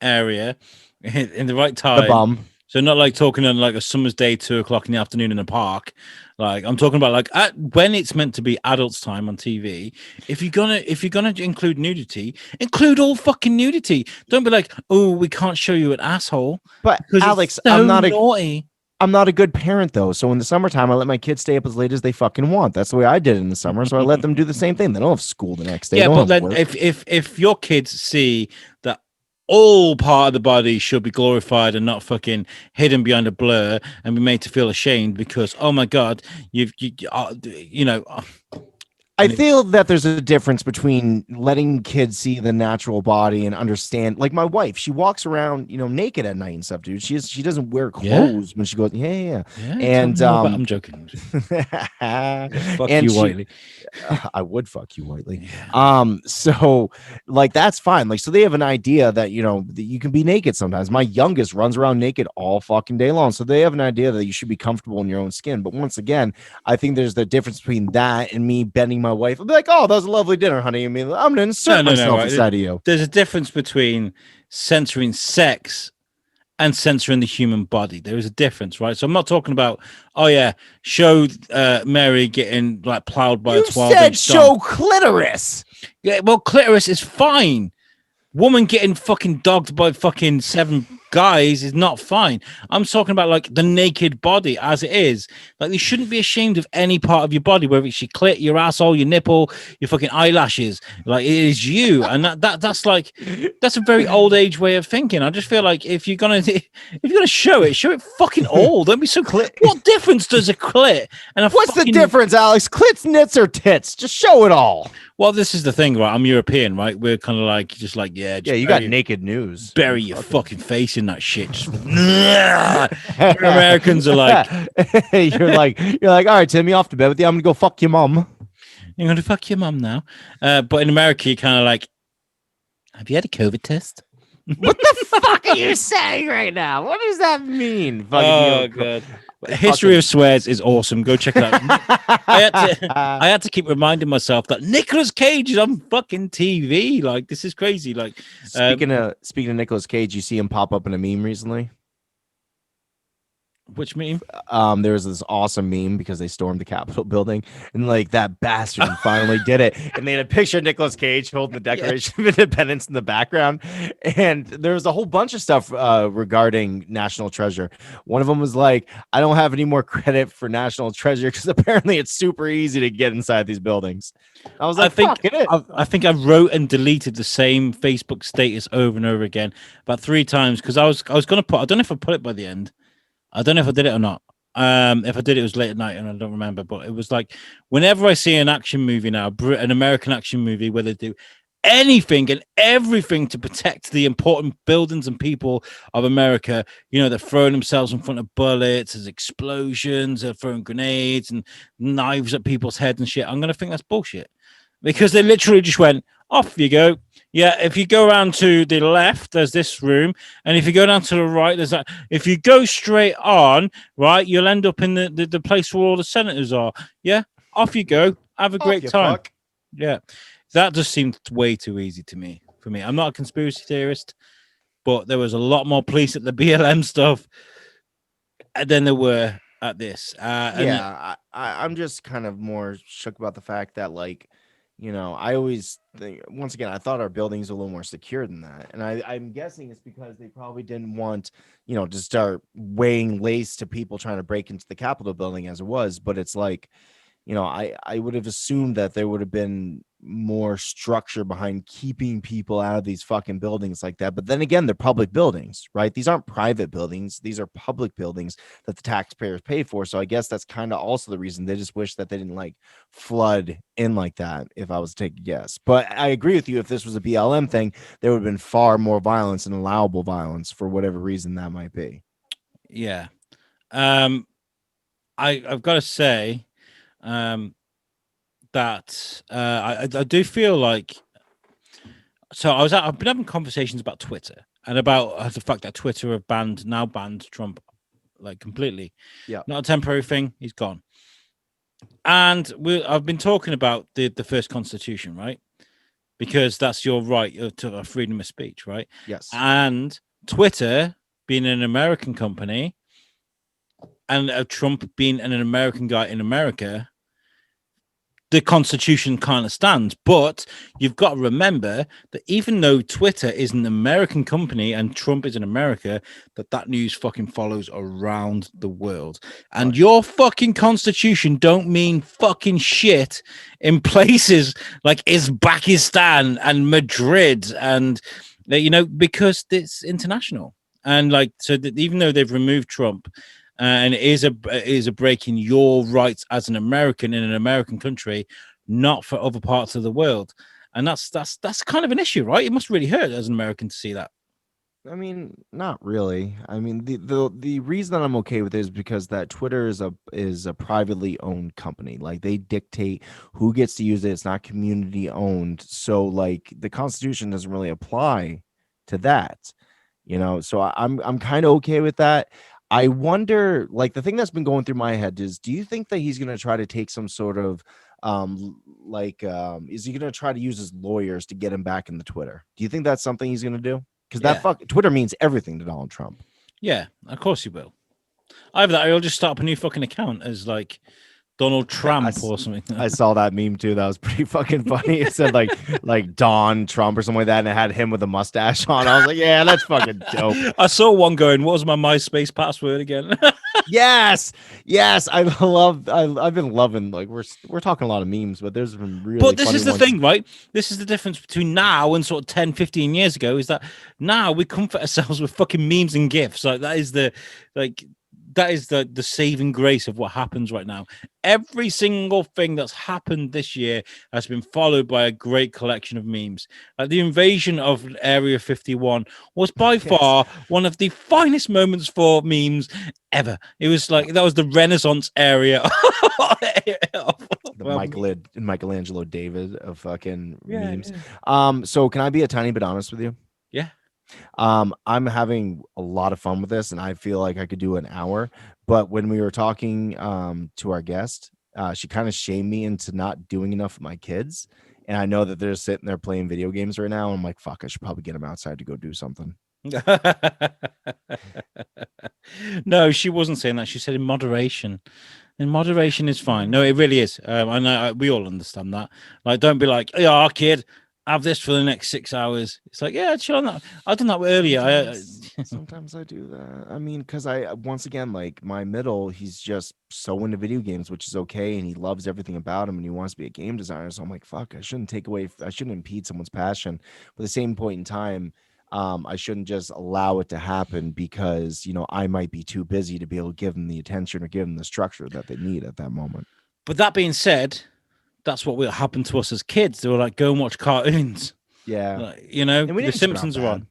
area, in the right time. The bum. So not like talking on like a summer's day, 2 o'clock in the afternoon in a park. Like, I'm talking about like when it's meant to be adults' time on TV. If you're gonna include nudity, include all fucking nudity. Don't be like, oh, we can't show you an asshole. But Alex, so naughty. I'm not a good parent, though. So in the summertime, I let my kids stay up as late as they fucking want. That's the way I did it in the summer. So I let them do the same thing. They don't have school the next day. Yeah, but then if your kids see that all part of the body should be glorified and not fucking hidden behind a blur and be made to feel ashamed because, oh my God, you know, I feel that there's a difference between letting kids see the natural body and understand. Like my wife, she walks around, naked at night and stuff, dude. She doesn't wear clothes when she goes. Yeah. And I'm joking. Fuck and you, she, Whiteley. I would fuck you, Whiteley. Yeah. So like that's fine. Like so they have an idea that that you can be naked sometimes. My youngest runs around naked all fucking day long, so they have an idea that you should be comfortable in your own skin. But once again, I think there's the difference between that and me bending my wife. I'll be like, "Oh, that was a lovely dinner, honey." I mean, I'm gonna insert myself inside of you. There's a difference between censoring sex and censoring the human body. There is a difference, right? So I'm not talking about, show Mary getting like plowed by a 12-inch. You said show clitoris. Yeah, well, clitoris is fine. Woman getting fucking dogged by fucking 7 guys is not fine. I'm talking about like the naked body as it is. Like you shouldn't be ashamed of any part of your body, whether it's your clit, your asshole, your nipple, your fucking eyelashes. Like it is you, and that's a very old age way of thinking. I just feel like if you're gonna show it fucking all. Don't be so clit. What difference does a clit and a What's the difference, Alex? Clits, nits, or tits? Just show it all. Well, this is the thing, right? I'm European, right? We're kind of like you got naked news. Bury your fucking face in that shit. Just, Americans are like, you're like, all right, Tim, you off to bed with you. I'm gonna go fuck your mom. You're gonna fuck your mom now. But in America, you're kind of like, have you had a COVID test? What the fuck are you saying right now? What does that mean? Oh god. History of Swears is awesome. Go check it out. I had to keep reminding myself that Nicolas Cage is on fucking TV. Like this is crazy. Like speaking of Nicolas Cage, you see him pop up in a meme recently. Which meme? There was this awesome meme because they stormed the Capitol building and like that bastard finally did it. And they had a picture of Nicolas Cage holding the Declaration of Independence in the background. And there was a whole bunch of stuff regarding National Treasure. One of them was like, I don't have any more credit for National Treasure because apparently it's super easy to get inside these buildings. I was like, I think I wrote and deleted the same Facebook status over and over again about 3 times because I was going to put, I don't know if I put it by the end. I don't know if I did it or not. If I did, it was late at night and I don't remember. But it was like whenever I see an action movie now, an American action movie where they do anything and everything to protect the important buildings and people of America, they're throwing themselves in front of bullets, there's explosions, they're throwing grenades and knives at people's heads and shit. I'm going to think that's bullshit because they literally just went, off you go. Yeah, if you go around to the left, there's this room, and if you go down to the right, there's that. If you go straight on, right, you'll end up in the place where all the senators are. Yeah, off you go. Have a great time. Fuck. Yeah, that just seemed way too easy to me. For me, I'm not a conspiracy theorist, but there was a lot more police at the BLM stuff than there were at this. I'm just kind of more shook about the fact that like. I always think, once again, I thought our buildings were a little more secure than that. And I'm guessing it's because they probably didn't want, to start weighing lace to people trying to break into the Capitol building as it was. But it's like, I would have assumed that there would have been more structure behind keeping people out of these fucking buildings like that. But then again, they're public buildings, right? These aren't private buildings. These are public buildings that the taxpayers pay for. So I guess that's kind of also the reason they just wish that they didn't like flood in like that, if I was to take a guess. But I agree with you. If this was a BLM thing, there would have been far more violence and allowable violence for whatever reason that might be. Yeah. I've got to say, that I do feel like I've been having conversations about Twitter and about the fact that Twitter have banned Trump like completely. Yeah, not a temporary thing. He's gone. And I've been talking about the first constitution, right? Because that's your right to freedom of speech, right? Yes. And Twitter being an American company and Trump being an American guy in America, the Constitution kind of stands. But you've got to remember that even though Twitter is an American company and Trump is in America, that news fucking follows around the world. And your fucking Constitution don't mean fucking shit in places like Uzbekistan and Madrid and, because it's international. And like, so that even though they've removed Trump, and it is a break in your rights as an American in an American country, not for other parts of the world. And that's kind of an issue, right? It must really hurt as an American to see that. I mean, not really. I mean, the reason that I'm okay with it is because that Twitter is a privately owned company. Like they dictate who gets to use it. It's not community owned. So like the Constitution doesn't really apply to that. So I'm kind of okay with that. I wonder, like the thing that's been going through my head is, do you think that he's gonna try to take some sort of is he gonna try to use his lawyers to get him back in the Twitter? Do you think that's something he's gonna do? Because that Twitter means everything to Donald Trump. Yeah, of course he will. Either that or he'll just start up a new fucking account as like Donald Trump or something. I saw that meme too. That was pretty fucking funny. It said like Don Trump or something like that, and it had him with a mustache on. I was like, yeah, that's fucking dope. I saw one going, what was my MySpace password again? Yes. I've been loving, like we're talking a lot of memes, but there's been really But this funny is the ones. thing, right? This is the difference between now and sort of 10, 15 years ago, is that now we comfort ourselves with fucking memes and gifs. Like that is the saving grace of what happens right now. Every single thing that's happened this year has been followed by a great collection of memes. Like the invasion of Area 51 was by far one of the finest moments for memes ever. It was like that was the Renaissance area. The Michelangelo David of fucking memes. Yeah. So can I be a tiny bit honest with you? Yeah. I'm having a lot of fun with this, and I feel like I could do an hour. But when we were talking to our guest, she kind of shamed me into not doing enough with my kids. And I know that they're sitting there playing video games right now. I'm like, fuck, I should probably get them outside to go do something. No, she wasn't saying that. She said in moderation. And moderation is fine. No, it really is. I know we all understand that. Like, don't be like, yeah, kid, have this for the next 6 hours. It's like, yeah, chill on that. I've done that earlier. Sometimes I do that. I mean, because once again, like my middle, he's just so into video games, which is okay, and he loves everything about him, and he wants to be a game designer. So I'm like, fuck, I shouldn't impede someone's passion. But at the same point in time, I shouldn't just allow it to happen because I might be too busy to be able to give them the attention or give them the structure that they need at that moment. But that being said, that's what will happen to us as kids. They were like, go and watch cartoons. Yeah. Like, the Simpsons are on.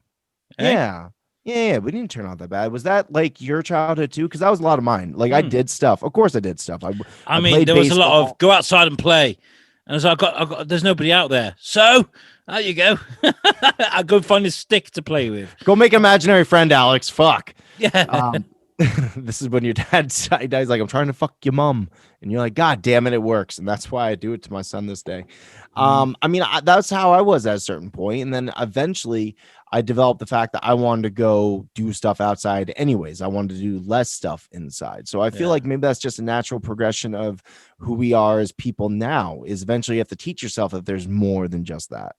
Yeah. Yeah, we didn't turn out that bad. Was that like your childhood too? Because that was a lot of mine. Like I did stuff. Of course I did stuff. I mean, there was a lot of go outside and play. And as I got, there's nobody out there. So there you go. I go find a stick to play with. Go make an imaginary friend, Alex. Fuck. Yeah. This is when your dad's like, I'm trying to fuck your mom. And you're like, God damn it, it works. And that's why I do it to my son this day. I mean, that's how I was at a certain point. And then eventually I developed the fact that I wanted to go do stuff outside anyways. I wanted to do less stuff inside. So I feel like maybe that's just a natural progression of who we are as people now, is eventually you have to teach yourself that there's more than just that.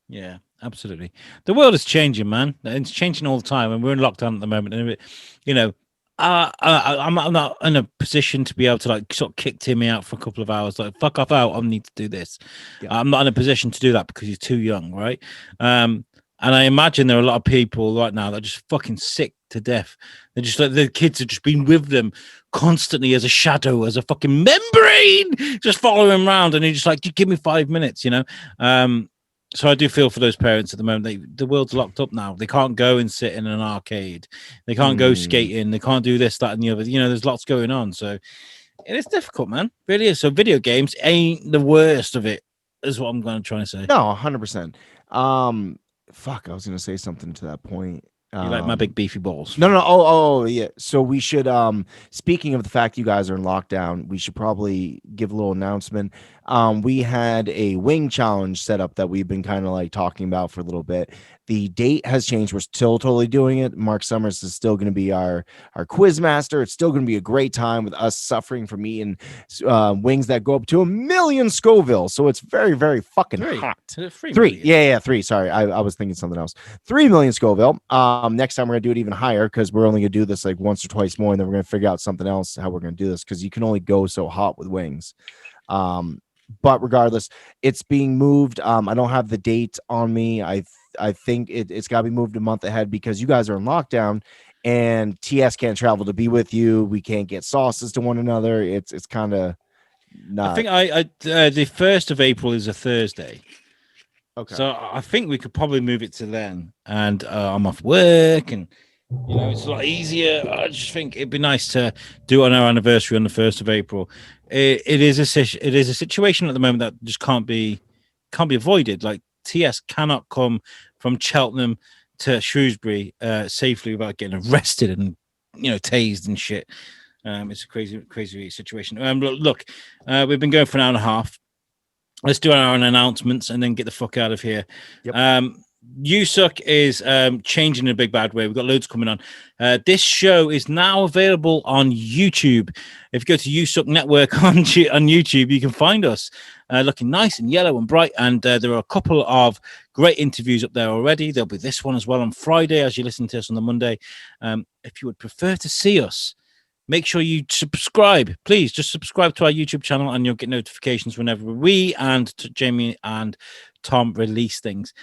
Yeah, absolutely. The world is changing, man. It's changing all the time. And we're in lockdown at the moment. And, I'm not in a position to be able to like sort of kick Timmy out for a couple of hours. Like, fuck off out. I need to do this. Yeah. I'm not in a position to do that because he's too young, right? And I imagine there are a lot of people right now that are just fucking sick to death. They're just like the kids have just been with them constantly as a shadow, as a fucking membrane, just following around. And you're just like, give me 5 minutes, So I do feel for those parents at the moment. The world's locked up now. They can't go and sit in an arcade. They can't go skating. They can't do this, that, and the other. There's lots going on. So it is difficult, man. It really is. So video games ain't the worst of it, is what I'm going to try and say. No, 100%. Fuck, I was going to say something to that point. You like my big beefy balls? No. Oh, yeah. So we should. Speaking of the fact you guys are in lockdown, we should probably give a little announcement. We had a wing challenge set up that we've been kind of like talking about for a little bit. The date has changed. We're still totally doing it. Mark Summers is still going to be our quiz master. It's still going to be a great time with us suffering from eating wings that go up to 1 million Scoville. So it's very, very fucking hot. 3. Yeah, 3. Sorry, I was thinking something else. 3 million Scoville. Next time we're gonna do it even higher because we're only gonna do this like once or twice more, and then we're gonna figure out something else how we're gonna do this because you can only go so hot with wings. But regardless, it's being moved. I don't have the date on me. I think it's got to be moved a month ahead because you guys are in lockdown and TS can't travel to be with you. We can't get sauces to one another. It's kind of not. I think the 1st of April is a Thursday. Okay. So I think we could probably move it to then. And I'm off work, and it's a lot easier. I just think it'd be nice to do it on our anniversary on the 1st of April. It is a situation at the moment that just can't be avoided. Like, TS cannot come from Cheltenham to Shrewsbury safely without getting arrested and tased and shit. It's a crazy situation. Look, we've been going for an hour and a half. Let's do our own announcements and then get the fuck out of here. Yep. USUK is changing in a big bad way. We've got loads coming on. This show is now available on YouTube. If you go to USUK Network on YouTube, you can find us looking nice and yellow and bright. And there are a couple of great interviews up there already. There'll be this one as well on Friday as you listen to us on the Monday. If you would prefer to see us, make sure you subscribe. Please just subscribe to our YouTube channel and you'll get notifications whenever we and Jamie and Tom release things.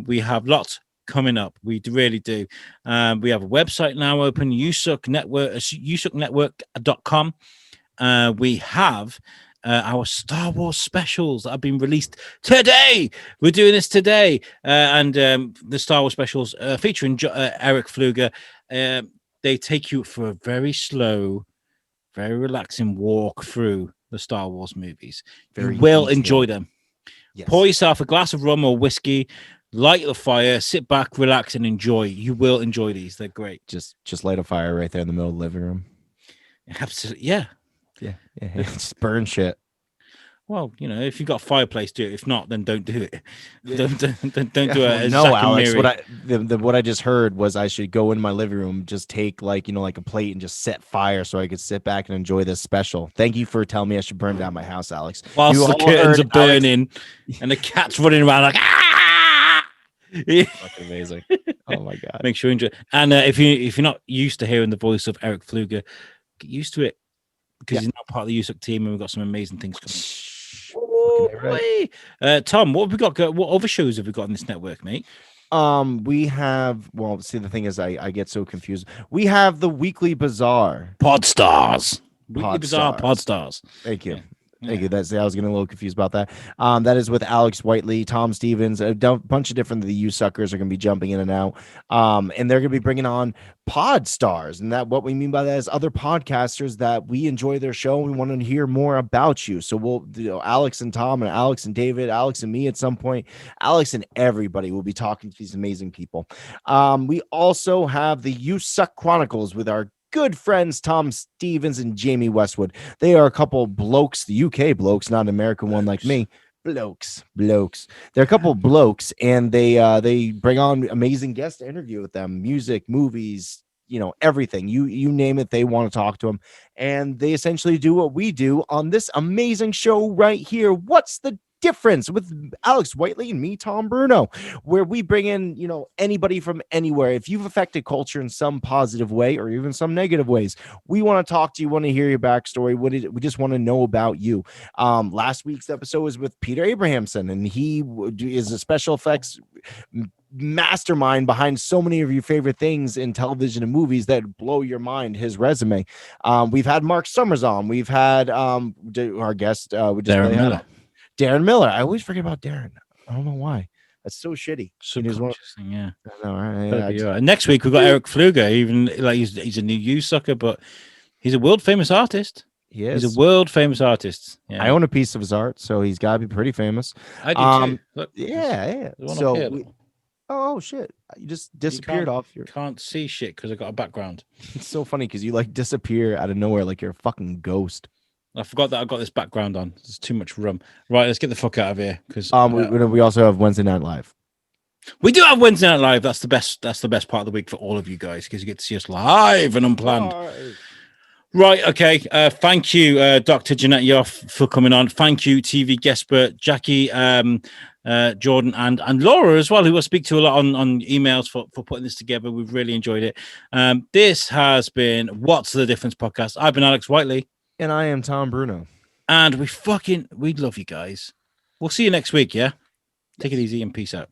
We have lots coming up. We really do. We have a website now open, USUK Network, usuknetwork.com. We have our Star Wars specials that have been released today. We're doing this today. And the Star Wars specials featuring Eric Fluger. They take you for a very slow, very relaxing walk through the Star Wars movies. You will enjoy them. Yes. Pour yourself a glass of rum or whiskey, light the fire, sit back, relax, and enjoy. You will enjoy these. They're great. Just light a fire right there in the middle of the living room. Absolutely. Yeah. Just burn shit. Well, if you've got a fireplace, do it. If not, then don't do it. Yeah. Don't do it. No, Alex. What I just heard was I should go in my living room, just take like a plate and just set fire so I could sit back and enjoy this special. Thank you for telling me I should burn down my house, Alex. Whilst the curtains are burning and the cat's running around like fucking amazing. Oh my god. Make sure you enjoy. And if you're not used to hearing the voice of Eric Fluger, get used to it because he's now part of the USUK team and we've got some amazing things coming. Tom, what have we got? What other shows have we got on this network, mate? We have. Well, see, the thing is, I get so confused. We have the Weekly Bazaar, Podstars. Weekly Bazaar, Podstars. Thank you. Thank you. I was getting a little confused about that. That is with Alex Whiteley, Tom Stevens, a bunch of different the USUckers are going to be jumping in and out. And they're going to be bringing on pod stars. And that what we mean by that is other podcasters that we enjoy their show. And we want to hear more about you. So we'll Alex and Tom and Alex and David, Alex and me at some point, Alex and everybody will be talking to these amazing people. We also have the USUK Chronicles with our good friends Tom Stevens and Jamie Westwood. They are a couple of blokes, the UK blokes, not an American one like me. Blokes. They're a couple of blokes, and they bring on amazing guests to interview with them. Music, movies, everything. You name it, they want to talk to them. And they essentially do what we do on this amazing show right here. What's the difference with Alex Whiteley and me, Tom Bruno, where we bring in anybody from anywhere. If you've affected culture in some positive way or even some negative ways, we want to talk to you, want to hear your backstory. We just want to know about you. Last week's episode was with Peter Abrahamson, and he is a special effects mastermind behind so many of your favorite things in television and movies that blow your mind. His resume. We've had Mark Summers on. We've had our guest Darren Miller. I always forget about Darren. I don't know why. That's so shitty. Yeah. I know, right? Yeah, next week we've got Eric Fluger. Even like he's a new USUcker, but he's a world famous artist. He is. He's a world famous artist. Yeah. I own a piece of his art, so he's got to be pretty famous. I do too. Look, yeah. So oh shit! You just disappeared off your. Can't see shit because I got a background. It's so funny because you like disappear out of nowhere like you're a fucking ghost. I forgot that I got this background on. There's too much rum. Right, let's get the fuck out of here. Because we also have Wednesday Night Live. We do have Wednesday Night Live. That's the best. That's the best part of the week for all of you guys because you get to see us live and unplanned. Right. Okay. Thank you, Dr. Jeanette Yoffe, for coming on. Thank you, TV guest expert Jackie, Jordan, and Laura as well, who I speak to a lot on emails for putting this together. We've really enjoyed it. This has been What's the Difference podcast. I've been Alex Whiteley. And I am Tom Bruno. And we love you guys. We'll see you next week, yeah? Take it easy and peace out.